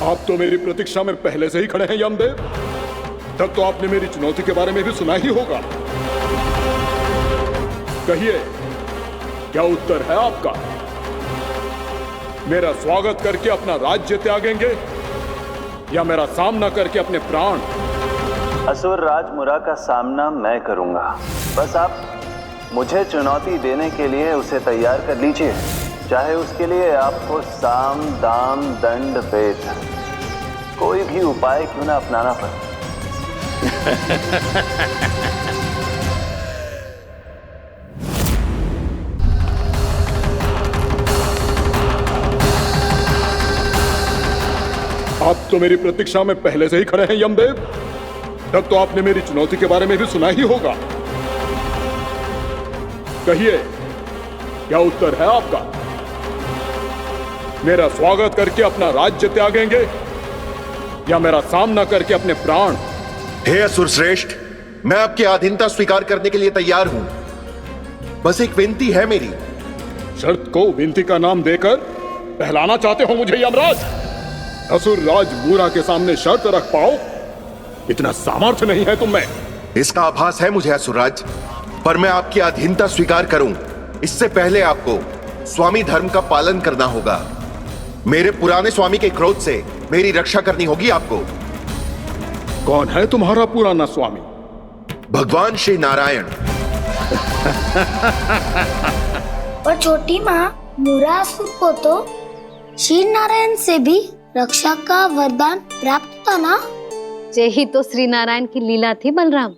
आप तो मेरी प्रतीक्षा में पहले से ही खड़े हैं यमदेव। तब तो आपने मेरी चुनौती के बारे में भी सुना ही होगा। कहिए, क्या उत्तर है आपका? मेरा स्वागत करके अपना राज्य त्यागेंगे या मेरा सामना करके अपने प्राण? असुर राज मूरा का सामना मैं करूंगा। बस आप मुझे चुनौती देने के लिए उसे तैयार कर लीजिए, चाहे उसके लिए आपको साम दाम दंड भेद कोई भी उपाय क्यों ना अपनाना पड़े। आप तो मेरी प्रतीक्षा में पहले से ही खड़े हैं यमदेव। तब तो आपने मेरी चुनौती के बारे में भी सुना ही होगा। कहिए, क्या उत्तर है आपका? मेरा स्वागत करके अपना राज्य त्यागेंगे या मेरा सामना करके अपने प्राण? हे असुर श्रेष्ठ, मैं आपकी अधीनता स्वीकार करने के लिए तैयार हूं। बस एक विनती है मेरी। शर्त को विनती का नाम देकर पहलाना चाहते हो मुझे यमराज? असुर राज मूरा के सामने शर्त रख पाओ, इतना सामर्थ्य नहीं है तुम में। इसका आभास है मुझे असुरराज, पर मैं आपकी अधीनता स्वीकार करूं इससे पहले आपको स्वामी धर्म का पालन करना होगा। मेरे पुराने स्वामी के क्रोध से मेरी रक्षा करनी होगी आपको। कौन है तुम्हारा पुराना स्वामी? भगवान श्री नारायण। और छोटी माँ मूरासुर को तो श्री नारायण से भी रक्षा का वरदान प्राप्त था ना? यही तो श्री नारायण की लीला थी बलराम।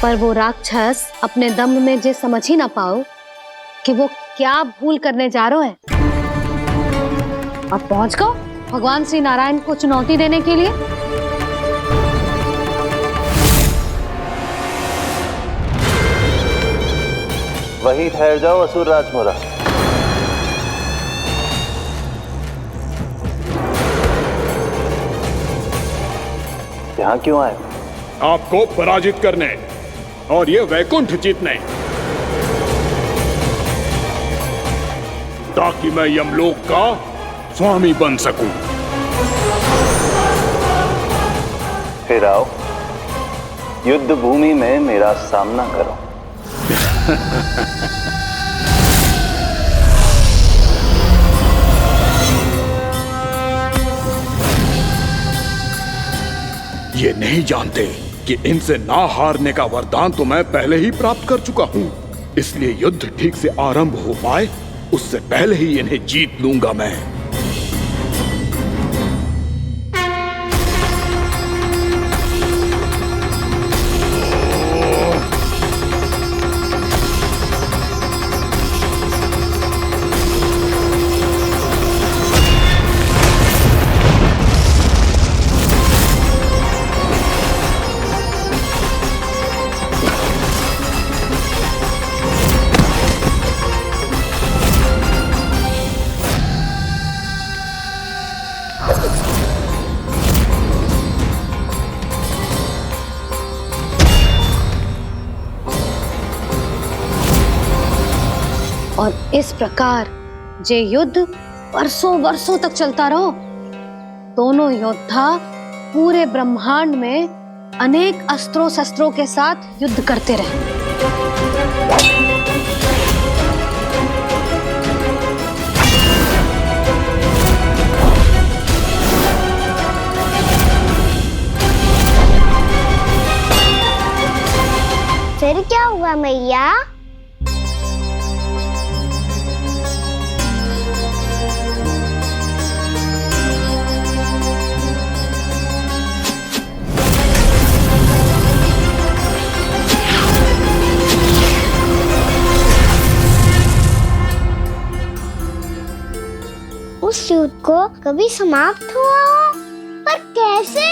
पर वो राक्षस अपने दम में जे समझ ही ना पाओ कि वो क्या भूल करने जा रहा है। और पहुंच गए भगवान श्री नारायण को चुनौती देने के लिए। वहीं ठहर जाओ असुर राजमुरा। यहाँ क्यों आए? आपको पराजित करने और ये वैकुंठ जीतने, ताकि मैं यमलोक का स्वामी बन सकूं। फिर आओ, युद्ध भूमि में मेरा सामना करो। ये नहीं जानते कि इनसे ना हारने का वरदान तो मैं पहले ही प्राप्त कर चुका हूं, इसलिए युद्ध ठीक से आरंभ हो पाए उससे पहले ही इन्हें जीत लूंगा मैं। और इस प्रकार जे युद्ध वर्षों वर्षों तक चलता रहो। दोनों योद्धा पूरे ब्रह्मांड में अनेक अस्त्रों शस्त्रों के साथ युद्ध करते रहे। फिर क्या हुआ मैया? उस युद्ध को कभी समाप्त हुआ हो, पर कैसे?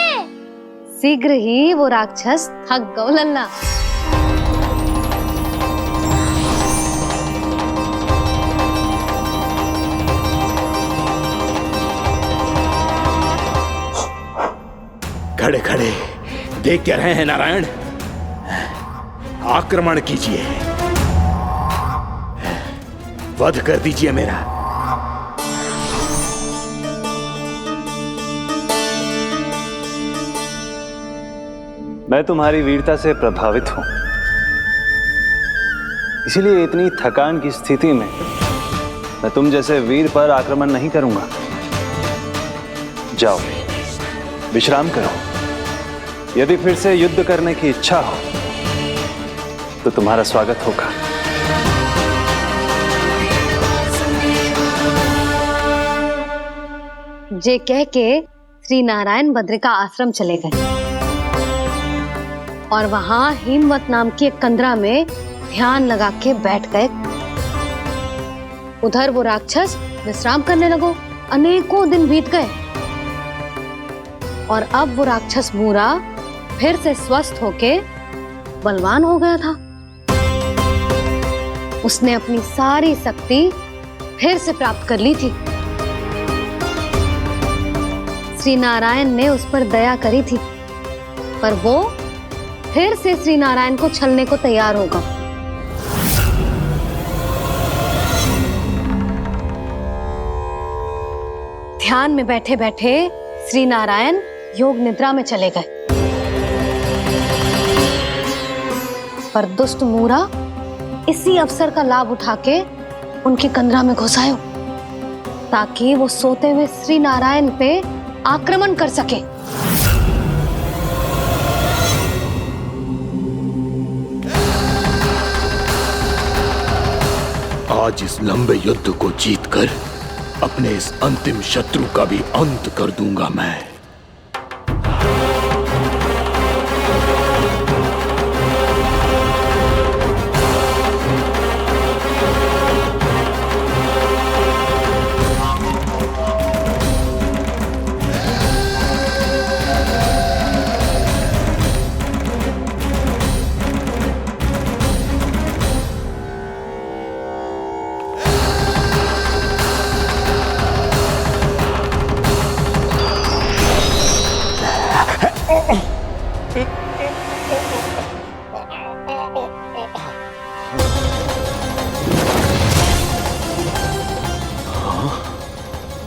शीघ्र ही वो राक्षस थक गए लल्ला। खड़े खड़े देख क्या रहे हैं नारायण? आक्रमण कीजिए, वध कर दीजिए मेरा। मैं तुम्हारी वीरता से प्रभावित हूं, इसीलिए इतनी थकान की स्थिति में मैं तुम जैसे वीर पर आक्रमण नहीं करूंगा। जाओ विश्राम करो। यदि फिर से युद्ध करने की इच्छा हो तो तुम्हारा स्वागत होगा। जे कह के श्री नारायण बद्रिका आश्रम चले गए और वहां हिमवत नाम की एक कंदरा में ध्यान लगा के बैठ गए। उधर वो राक्षस विश्राम करने लगो। अनेकों दिन बीत गए और अब वो राक्षस मूरा फिर से स्वस्थ होके बलवान हो गया था। उसने अपनी सारी शक्ति फिर से प्राप्त कर ली थी। श्री नारायण ने उस पर दया करी थी, पर वो फिर से श्री नारायण को छलने को तैयार होगा। ध्यान में बैठे बैठे श्री नारायण योग निद्रा में चले गए, पर दुष्ट मूरा इसी अवसर का लाभ उठा के उनकी कंदरा में घुस आयो, ताकि वो सोते हुए श्री नारायण पे आक्रमण कर सके। आज इस लंबे युद्ध को जीतकर अपने इस अंतिम शत्रु का भी अंत कर दूंगा मैं।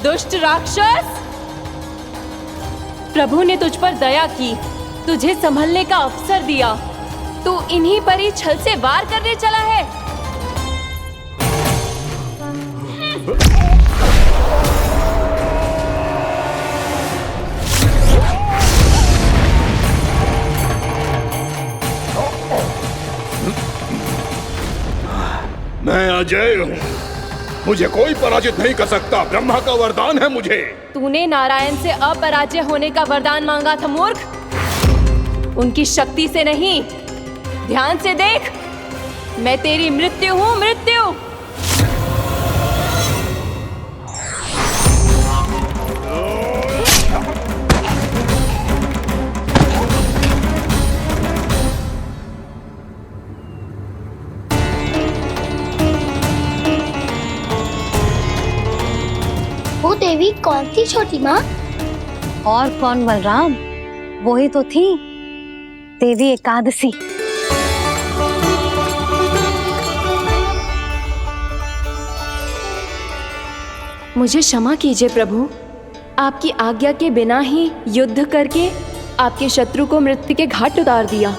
दुष्ट राक्षस, प्रभु ने तुझ पर दया की, तुझे संभलने का अवसर दिया। तू इन्हीं पर ही छल से वार करने चला है। मैं अजय हूँ, मुझे कोई पराजित नहीं कर सकता। ब्रह्मा का वरदान है मुझे। तूने नारायण से अपराजय होने का वरदान मांगा था मूर्ख, उनकी शक्ति से नहीं। ध्यान से देख, मैं तेरी मृत्यु हूँ, मृत्यु। वो देवी कौन थी छोटी माँ? और कौन बलराम, वो ही तो थी देवी एकादशी। मुझे क्षमा कीजिए प्रभु, आपकी आज्ञा के बिना ही युद्ध करके आपके शत्रु को मृत्यु के घाट उतार दिया।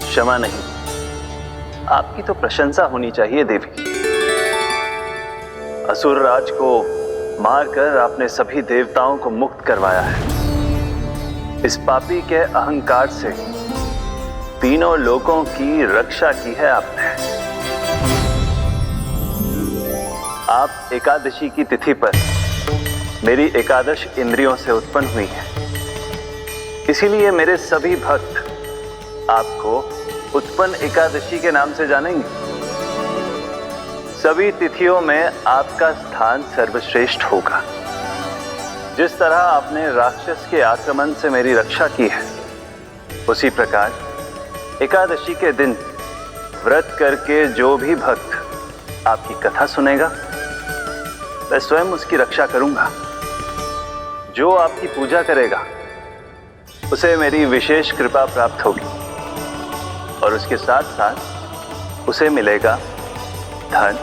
क्षमा नहीं, आपकी तो प्रशंसा होनी चाहिए देवी। असुर राज को मारकर आपने सभी देवताओं को मुक्त करवाया है। इस पापी के अहंकार से तीनों लोकों की रक्षा की है आपने। आप एकादशी की तिथि पर मेरी एकादश इंद्रियों से उत्पन्न हुई हैं। इसीलिए मेरे सभी भक्त आपको उत्पन्न एकादशी के नाम से जानेंगे। सभी तिथियों में आपका स्थान सर्वश्रेष्ठ होगा। जिस तरह आपने राक्षस के आक्रमण से मेरी रक्षा की है, उसी प्रकार एकादशी के दिन व्रत करके जो भी भक्त आपकी कथा सुनेगा, मैं स्वयं उसकी रक्षा करूंगा। जो आपकी पूजा करेगा उसे मेरी विशेष कृपा प्राप्त होगी और उसके साथ साथ उसे मिलेगा धन,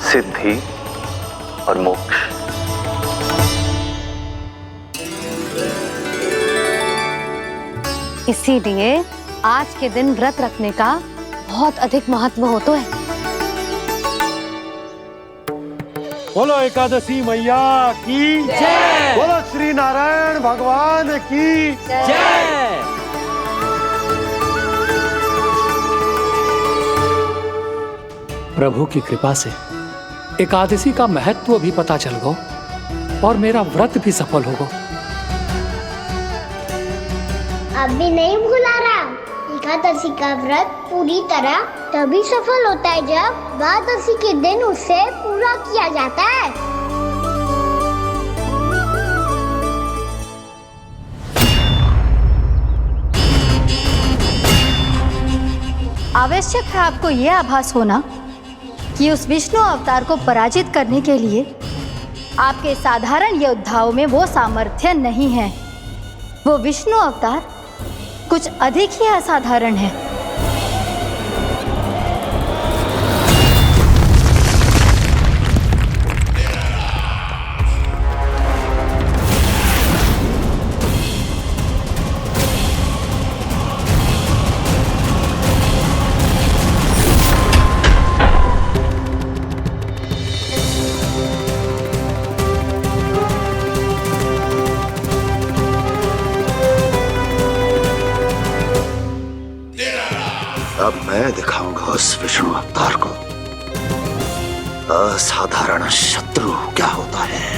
सिद्धि और मोक्ष। इसीलिए आज के दिन व्रत रखने का बहुत अधिक महत्व होता है। बोलो एकादशी मैया की जय। बोलो श्री नारायण भगवान की जय। प्रभु की कृपा से एकादशी का महत्व भी पता चल गया और मेरा व्रत भी सफल हो गया। अब भी नहीं भूला रहा, एकादशी का व्रत पूरी तरह तभी सफल होता है जब द्वादशी के दिन उसे पूरा किया जाता है। आवश्यक है आपको यह आभास होना कि उस विष्णु अवतार को पराजित करने के लिए आपके साधारण योद्धाओं में वो सामर्थ्य नहीं है। वो विष्णु अवतार कुछ अधिक ही असाधारण है। अब मैं दिखाऊंगा उस विष्णु अवतार को असाधारण शत्रु क्या होता है।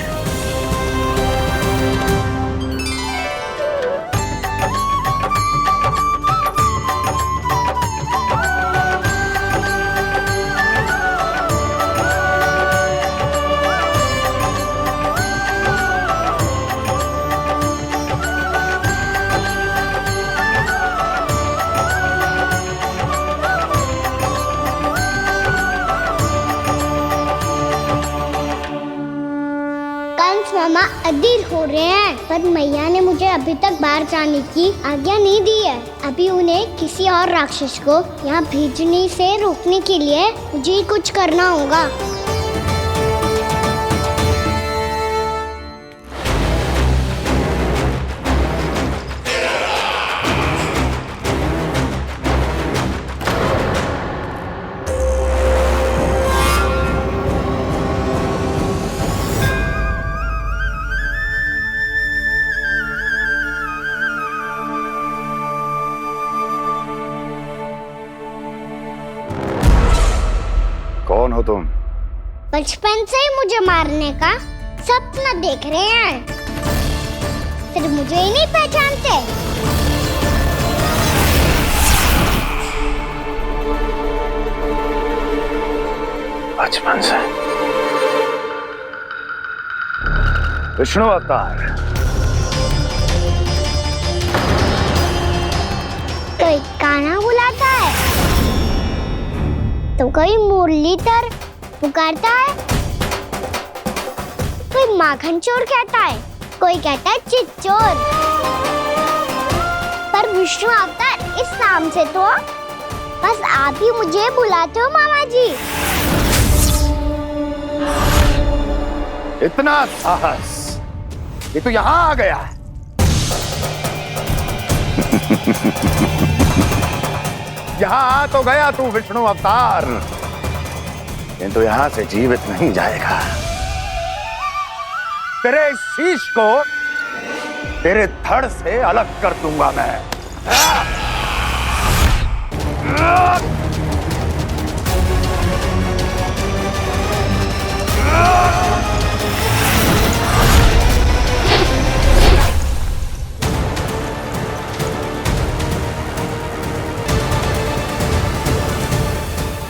मामा अधीर हो रहे हैं, पर मैया ने मुझे अभी तक बाहर जाने की आज्ञा नहीं दी है। अभी उन्हें किसी और राक्षस को यहाँ भेजने से रोकने के लिए मुझे कुछ करना होगा। कौन हो तुम? बचपन से ही मुझे मारने का सपना देख रहे हैं, फिर मुझे ही नहीं पहचानते। बचपन से विष्णु अवतार। कोई कान्हा बुलाता है तो कोई मुरलीधर पुकारता है, कोई माखन चोर कहता है, कोई कहता है चिच्चोर। पर विष्णु अवतार इस नाम से तो बस आप ही मुझे बुलाते हो मामा जी। इतना साहस, ये तो यहां आ गया है। यहां आ तो गया तू विष्णु अवतार, किंतु यहां से जीवित नहीं जाएगा। तेरे शीश को तेरे धड़ से अलग कर दूंगा मैं।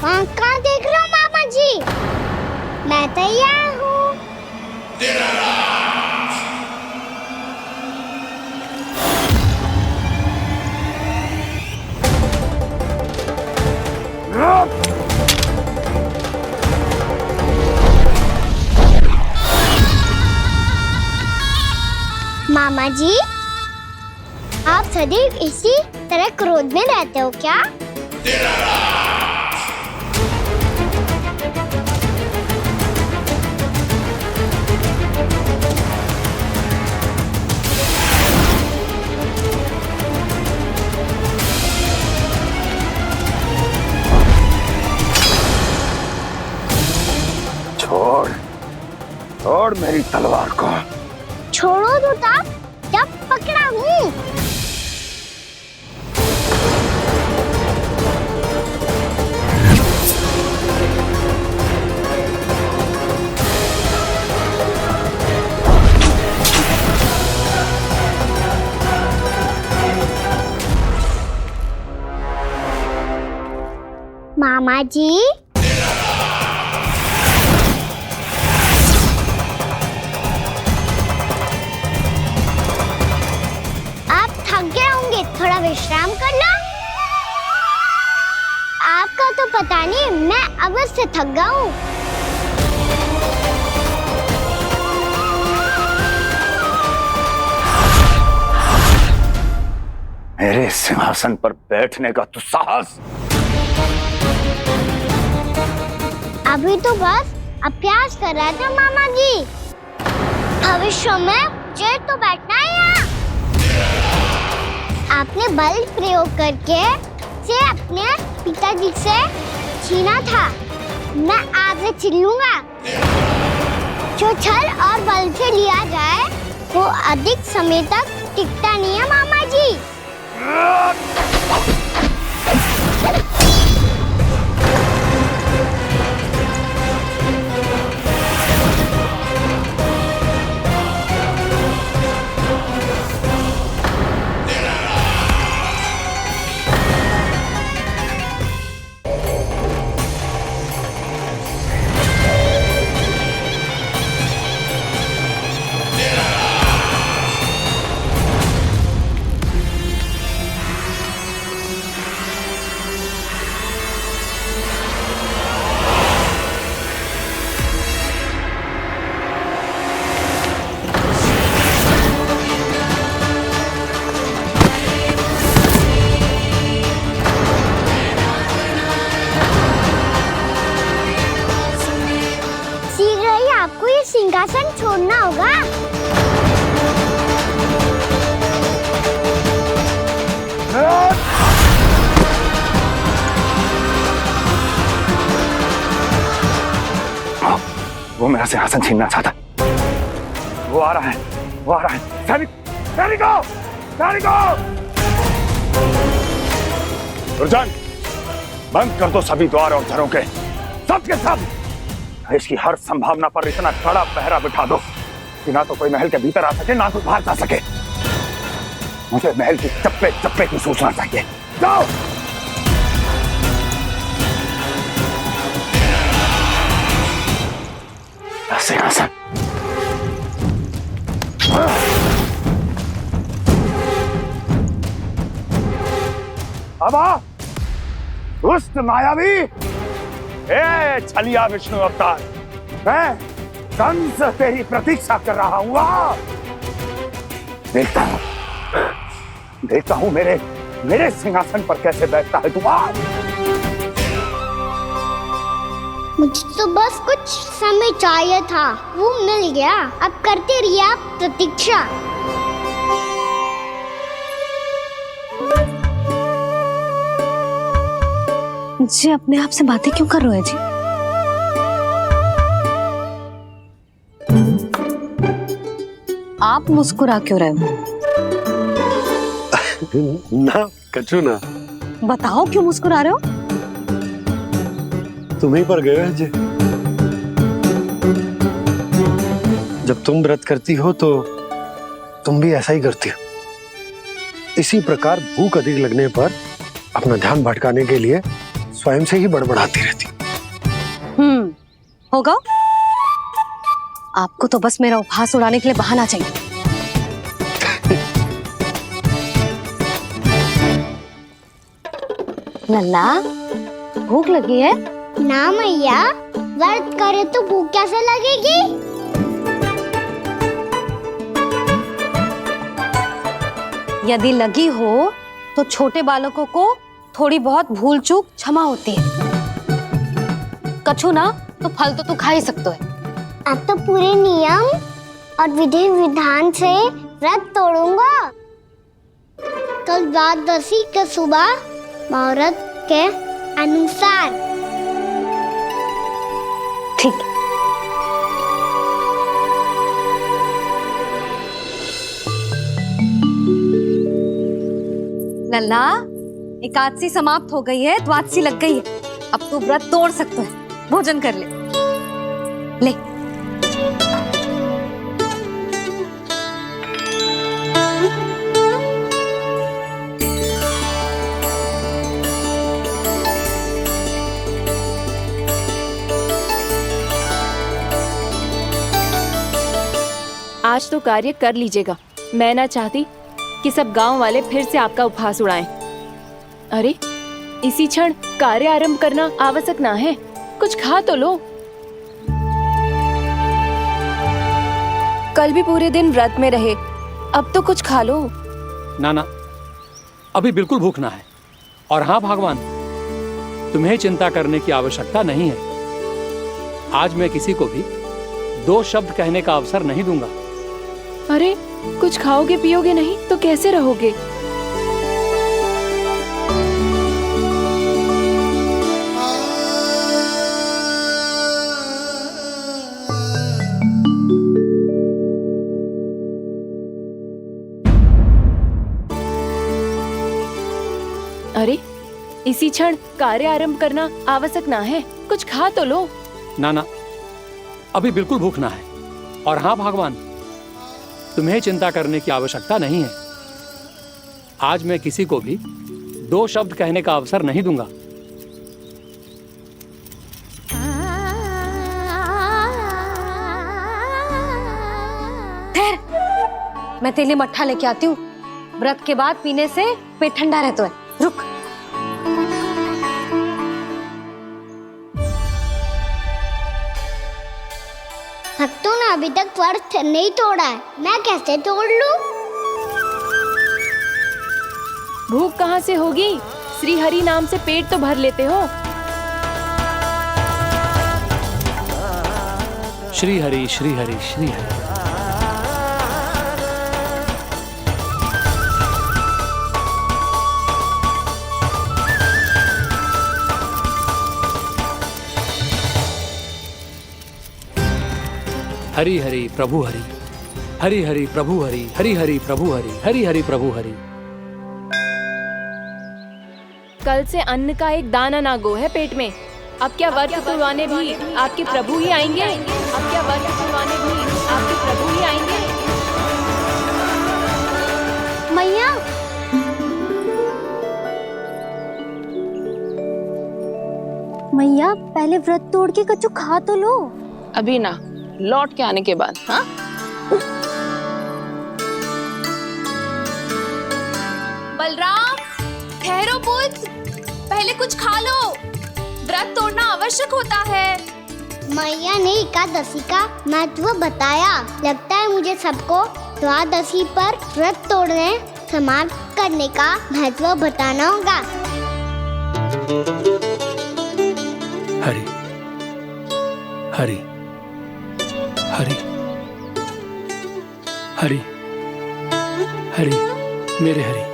वहाँ कहाँ देख रहे हो मामा जी? मैं तैयार हूँ। मामा जी, आप सदैव इसी तरह क्रोध में रहते हो क्या? छोड़, छोड़ मेरी तलवार को। छोड़ो तो तब जब पकड़ा हूँ। मामा जी, थोड़ा विश्राम कर लो। आपका तो पता नहीं, मैं अवश्य थक गया हूँ। मेरे सिंहासन पर बैठने का तू साहस? अभी तो बस अभ्यास कर रहा था मामा जी। भविष्य में मुझे तो बैठना है यहाँ। आपने बल प्रयोग करके से अपने पिताजी से छीना था, मैं आपसे छीन लूंगा। जो छल और बल से लिया जाए वो अधिक समय तक टिकता नहीं है मामा जी। सिंहासन छोड़ना होगा। वो मेरा सिंहासन छीनना चाहता। वो आ रहा है, वो आ रहा है। सैनिकों, दुर्जन, बंद कर दो सभी द्वार और घरों के। सब के सब इसकी हर संभावना पर इतना कड़ा पहरा बिठा दो कि ना तो कोई महल के भीतर आ सके ना तो बाहर जा सके। मुझे महल की चप्पे चप्पे की सूचना चाहिए। जाओ। सिंहासन। अब आ दुष्ट मायावी, ए छलिया विष्णु अवतार, मैं कंस तेरी प्रतीक्षा कर रहा हूं। देखता हूं मेरे सिंहासन पर कैसे बैठता है तू। मुझे तो बस कुछ समय चाहिए था, वो मिल गया। अब करते रहिए आप प्रतीक्षा। जी अपने आप से बातें क्यों कर रहे हैं जी? आप मुस्कुरा क्यों रहे हो? ना कचू ना। बताओ क्यों मुस्कुरा रहे हो? तुम ही पर गए हैं जी। जब तुम व्रत करती हो तो तुम भी ऐसा ही करती हो। इसी प्रकार भूख अधिक लगने पर अपना ध्यान भटकाने के लिए स्वयं से ही बड़बड़ाती रहती। होगा। आपको तो बस मेरा उपहास उड़ाने के लिए बहाना चाहिए। लल्ला भूख लगी है? ना मैया, व्रत करे तो भूख कैसे लगेगी? यदि लगी हो तो छोटे बालकों को थोड़ी बहुत भूल चूक क्षमा होती है। कछु ना तो फल तो तू खा ही सकते है। अब तो पूरे नियम और विधि विधान से व्रत तोड़ूंगा। कल द्वादशी के सुबह मुहूर्त के अनुसार। ठीक। लल्ला एकादशी समाप्त हो गई है, द्वादशी लग गई है। अब तू व्रत तोड़ सकते है। भोजन कर ले। ले। आज तो कार्य कर लीजिएगा। मैं ना चाहती कि सब गांव वाले फिर से आपका उपहास उड़ाएं। अरे इसी क्षण कार्य आरंभ करना आवश्यक ना है। कुछ खा तो लो। कल भी पूरे दिन व्रत में रहे, अब तो कुछ खा लो। ना, अभी बिल्कुल भूख ना है। और हाँ भगवान, तुम्हें चिंता करने की आवश्यकता नहीं है। आज मैं किसी को भी 2 शब्द कहने का अवसर नहीं दूंगा। अरे कुछ खाओगे पियोगे नहीं तो कैसे रहोगे? अरे इसी क्षण कार्य आरंभ करना आवश्यक ना है। कुछ खा तो लो। ना, अभी बिल्कुल भूख ना है। और हाँ भगवान, तुम्हें चिंता करने की आवश्यकता नहीं है। आज मैं किसी को भी 2 शब्द कहने का अवसर नहीं दूंगा। ठहर, मैं तेरे लिए मट्ठा लेके आती हूँ। व्रत के बाद पीने से पेट ठंडा रहता है। रुक। भक्तों ने अभी तक व्रत नहीं तोड़ा है, मैं कैसे तोड़ लूं? भूख कहाँ से होगी? श्री हरि नाम से पेट तो भर लेते हो। श्री हरि श्री हरि श्री हरि। हरि हरि प्रभु हरि, हरि हरि प्रभु हरि, हरि हरि प्रभु हरि, हरि हरि प्रभु हरि। कल से अन्न का एक दाना ना गो है पेट में। अब क्या व्रत तुड़वाने भी आपके प्रभु ही आएंगे? अब क्या व्रत तुड़वाने भी आपके प्रभु ही आएंगे? मैया, मैया पहले व्रत तोड़ के कच्चू खा तो लो। अभी ना, लौट के आने के बाद। हाँ, बलराम, ठहरो पुत्र, पहले कुछ खा लो। व्रत तोड़ना आवश्यक होता है। मैया ने एकादशी का महत्व बताया। लगता है मुझे सबको द्वादशी पर व्रत तोड़ने समाप्त करने का महत्व बताना होगा। हरि हरि हरि हरि हरि मेरे हरि।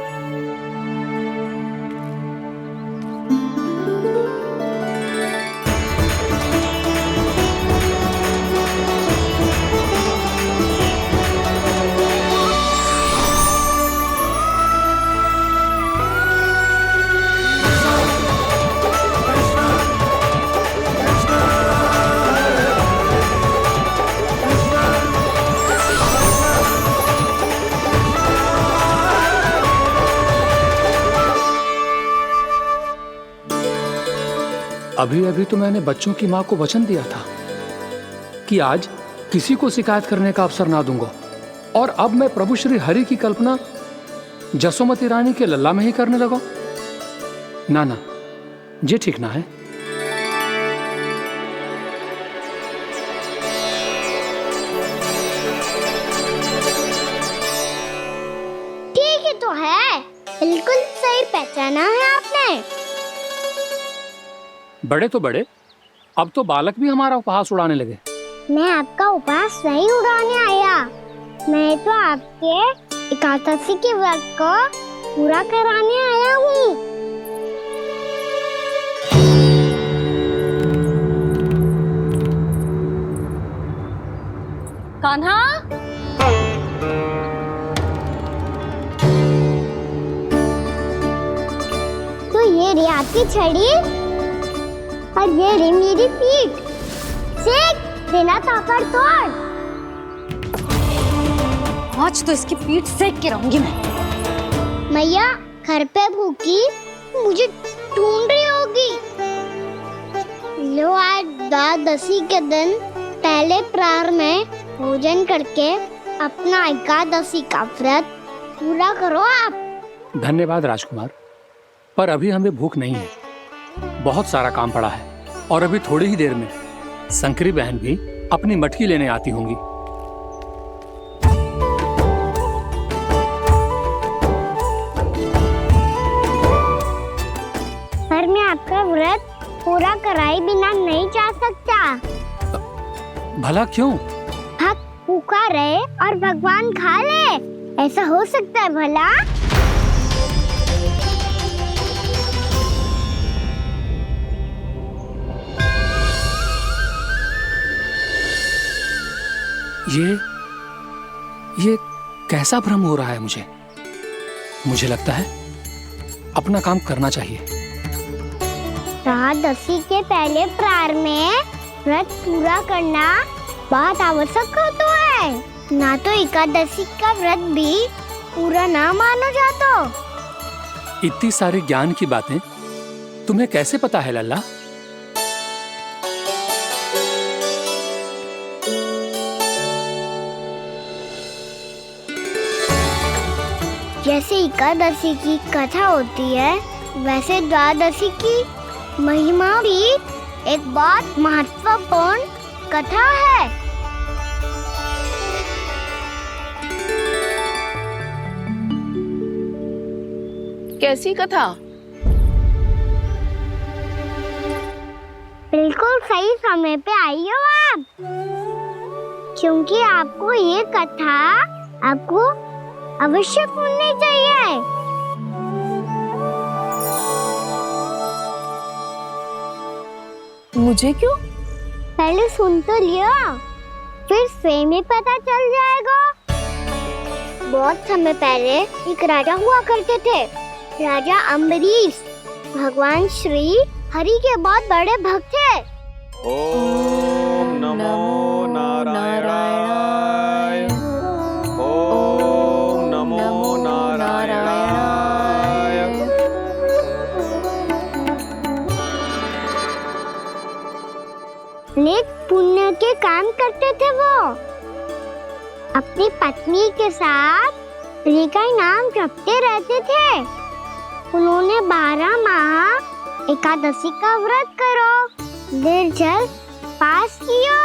अभी अभी तो मैंने बच्चों की मां को वचन दिया था कि आज किसी को शिकायत करने का अवसर ना दूंगा, और अब मैं प्रभु श्री हरि की कल्पना जसोमती रानी के लल्ला में ही करने लगा। ना ना, ये ठीक ना है। ठीक ही तो है, बिल्कुल सही पहचाना है आपने। बड़े तो बड़े, अब तो बालक भी हमारा उपहास उड़ाने लगे। मैं आपका उपहास नहीं उड़ाने आया, मैं तो आपके एकादशी के व्रत को पूरा कराने आया हूँ। कान्हा, तो ये रे आपकी छड़ी और ये रे मेरी पीठ। सेक देना ताकत तोड़। आज तो इसकी पीठ सेक के रहूंगी मैं। मैया घर पे भूखी मुझे ढूंढ रही होगी। लो, आज द्वादशी के दिन पहले प्रहर में भोजन करके अपना एकादशी का व्रत पूरा करो आप। धन्यवाद राजकुमार, पर अभी हमें भूख नहीं है। बहुत सारा काम पड़ा है, और अभी थोड़ी ही देर में शंकरी बहन भी अपनी मटकी लेने आती होंगी। पर मैं आपका व्रत पूरा कराए बिना नहीं जा सकता। भला क्यों? भक्त भूखा रहे और भगवान खा ले, ऐसा हो सकता है भला? ये कैसा भ्रम हो रहा है मुझे? मुझे लगता है अपना काम करना चाहिए। द्वादशी के पहले प्रहर में व्रत पूरा करना बहुत आवश्यक होता है, ना तो एकादशी का व्रत भी पूरा ना मानो जाता। इतनी सारी ज्ञान की बातें तुम्हें कैसे पता है लल्ला? जैसे एकादशी की कथा होती है, वैसे द्वादशी की महिमा भी एक बहुत महत्वपूर्ण कथा है। कैसी कथा? बिल्कुल सही समय पे आई हो आप, क्योंकि आपको ये कथा आपको अवश्य सुननी चाहिए। मुझे क्यों? पहले सुन तो लियो, फिर स्वयं ही पता चल जाएगा। बहुत समय पहले एक राजा हुआ करते थे, राजा अम्बरीश। भगवान श्री हरि के बहुत बड़े भक्त है। ओम नमो नारायणाय। ओम नमो नारायणाय। नेक पुण्य के काम करते थे वो। अपनी पत्नी के साथ श्री का नाम जपते रहते थे। उन्होंने 12 माह एकादशी का व्रत करो, निर्जल पास किया,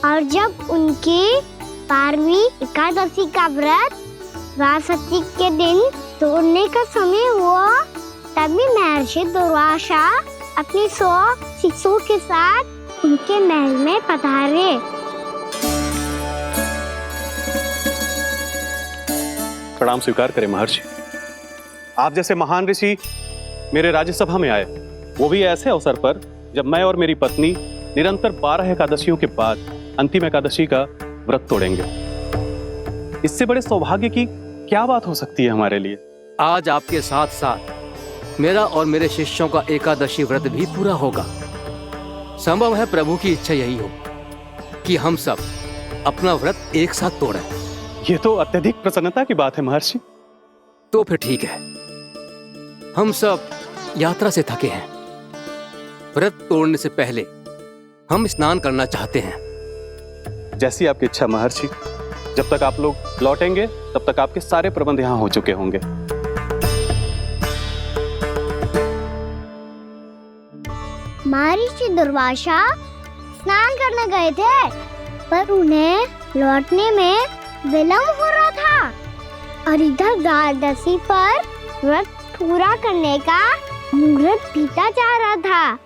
और जब उनकी 12वीं एकादशी का व्रत द्वादशी के दिन तोड़ने का समय हुआ, तभी महर्षि दुर्वासा अपनी 100 शिष्यों के साथ उनके महल में पधारे। प्रणाम स्वीकार करें महर्षि। आप जैसे महान ऋषि मेरे राज्यसभा में आए, वो भी ऐसे अवसर पर जब मैं और मेरी पत्नी निरंतर 12 एकादशियों के बाद अंतिम एकादशी का व्रत तोड़ेंगे। इससे बड़े सौभाग्य की क्या बात हो सकती है हमारे लिए। आज आपके साथ साथ मेरा और मेरे शिष्यों का एकादशी व्रत भी पूरा होगा। संभव है प्रभु की इच्छा यही हो कि हम सब अपना व्रत एक साथ तोड़ें। ये तो अत्यधिक प्रसन्नता की बात है महर्षि। तो फिर ठीक है, हम सब यात्रा से थके हैं। व्रत तोड़ने से पहले हम स्नान करना चाहते हैं। जैसी आपकी इच्छा महर्षि। जब तक आप लोग लौटेंगे तब तक आपके सारे प्रबंध यहाँ हो चुके होंगे। महर्षि दुर्वासा स्नान करने गए थे, पर उन्हें लौटने में विलंब हो रहा था, और इधर द्वादशी पर व्रत पूरा करने का मुहूर्त बीता जा रहा था।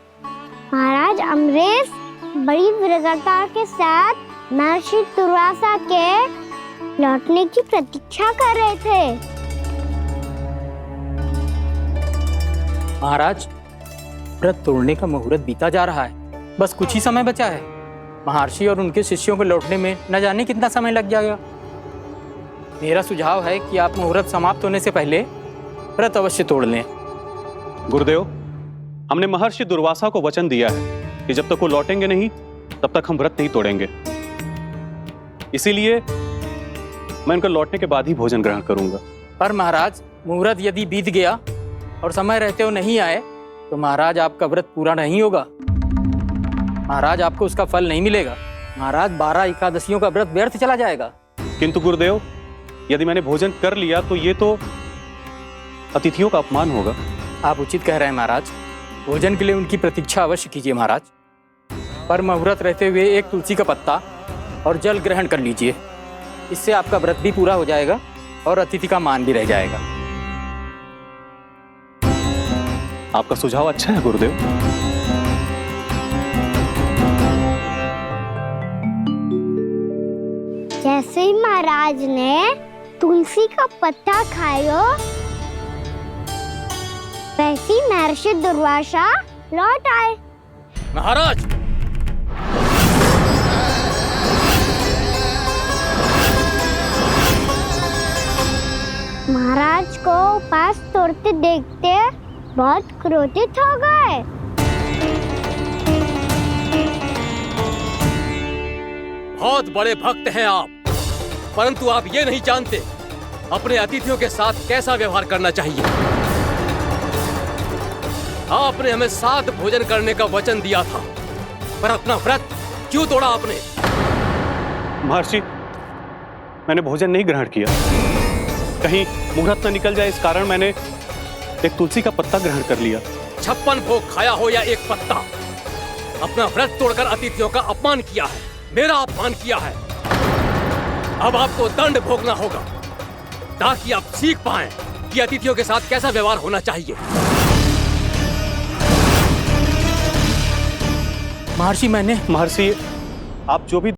महाराज अमरेश बड़ी विरक्ता के साथ महर्षि दुर्वासा के लौटने की प्रतीक्षा कर रहे थे। महाराज, व्रत तोड़ने का मुहूर्त बीता जा रहा है। बस कुछ ही समय बचा है। महर्षि और उनके शिष्यों को लौटने में न जाने कितना समय लग जाएगा। मेरा सुझाव है कि आप मुहूर्त समाप्त होने से पहले व्रत अवश्य तोड़ लें। गुरुदेव, हमने महर्षि दुर्वासा को वचन दिया है कि जब तक वो लौटेंगे नहीं तब तक हम व्रत नहीं तोड़ेंगे। इसीलिए मैं उनके लौटने के बाद ही भोजन ग्रहण करूंगा। पर महाराज, मुहूर्त यदि बीत गया और समय रहते हो नहीं आए तो महाराज आपका व्रत पूरा नहीं होगा। महाराज, आपको उसका फल नहीं मिलेगा। महाराज, 12 एकादशियों का व्रत व्यर्थ चला जाएगा। किंतु गुरुदेव, यदि मैंने भोजन कर लिया तो ये तो अतिथियों का अपमान होगा। आप उचित कह रहे हैं महाराज। भोजन के लिए उनकी प्रतीक्षा अवश्य कीजिए महाराज। पर मुहूर्त रहते हुए एक तुलसी का पत्ता और जल ग्रहण कर लीजिए। इससे आपका व्रत भी पूरा हो जाएगा और अतिथि का मान भी रह जाएगा। आपका सुझाव अच्छा है गुरुदेव। जैसे ही महाराज ने तुलसी का पत्ता खाया, वैसे ही महर्षि दुर्वासा लौट आए। महाराज, महाराज को उपास तोड़ते देखते बहुत क्रोधित हो गए। बहुत बड़े भक्त हैं आप, परंतु आप ये नहीं जानते अपने अतिथियों के साथ कैसा व्यवहार करना चाहिए। आपने हमें साथ भोजन करने का वचन दिया था, पर अपना व्रत क्यों तोड़ा आपने? महर्षि, मैंने भोजन नहीं ग्रहण किया। कहीं मुहूर्त न निकल जाए इस कारण मैंने एक तुलसी का पत्ता ग्रहण कर लिया। 56 भोग खाया हो या एक पत्ता, अपना व्रत तोड़कर अतिथियों का अपमान किया है, मेरा अपमान किया है। अब आपको दंड भोगना होगा ताकि आप सीख पाएं कि अतिथियों के साथ कैसा व्यवहार होना चाहिए। महर्षि, आप जो भी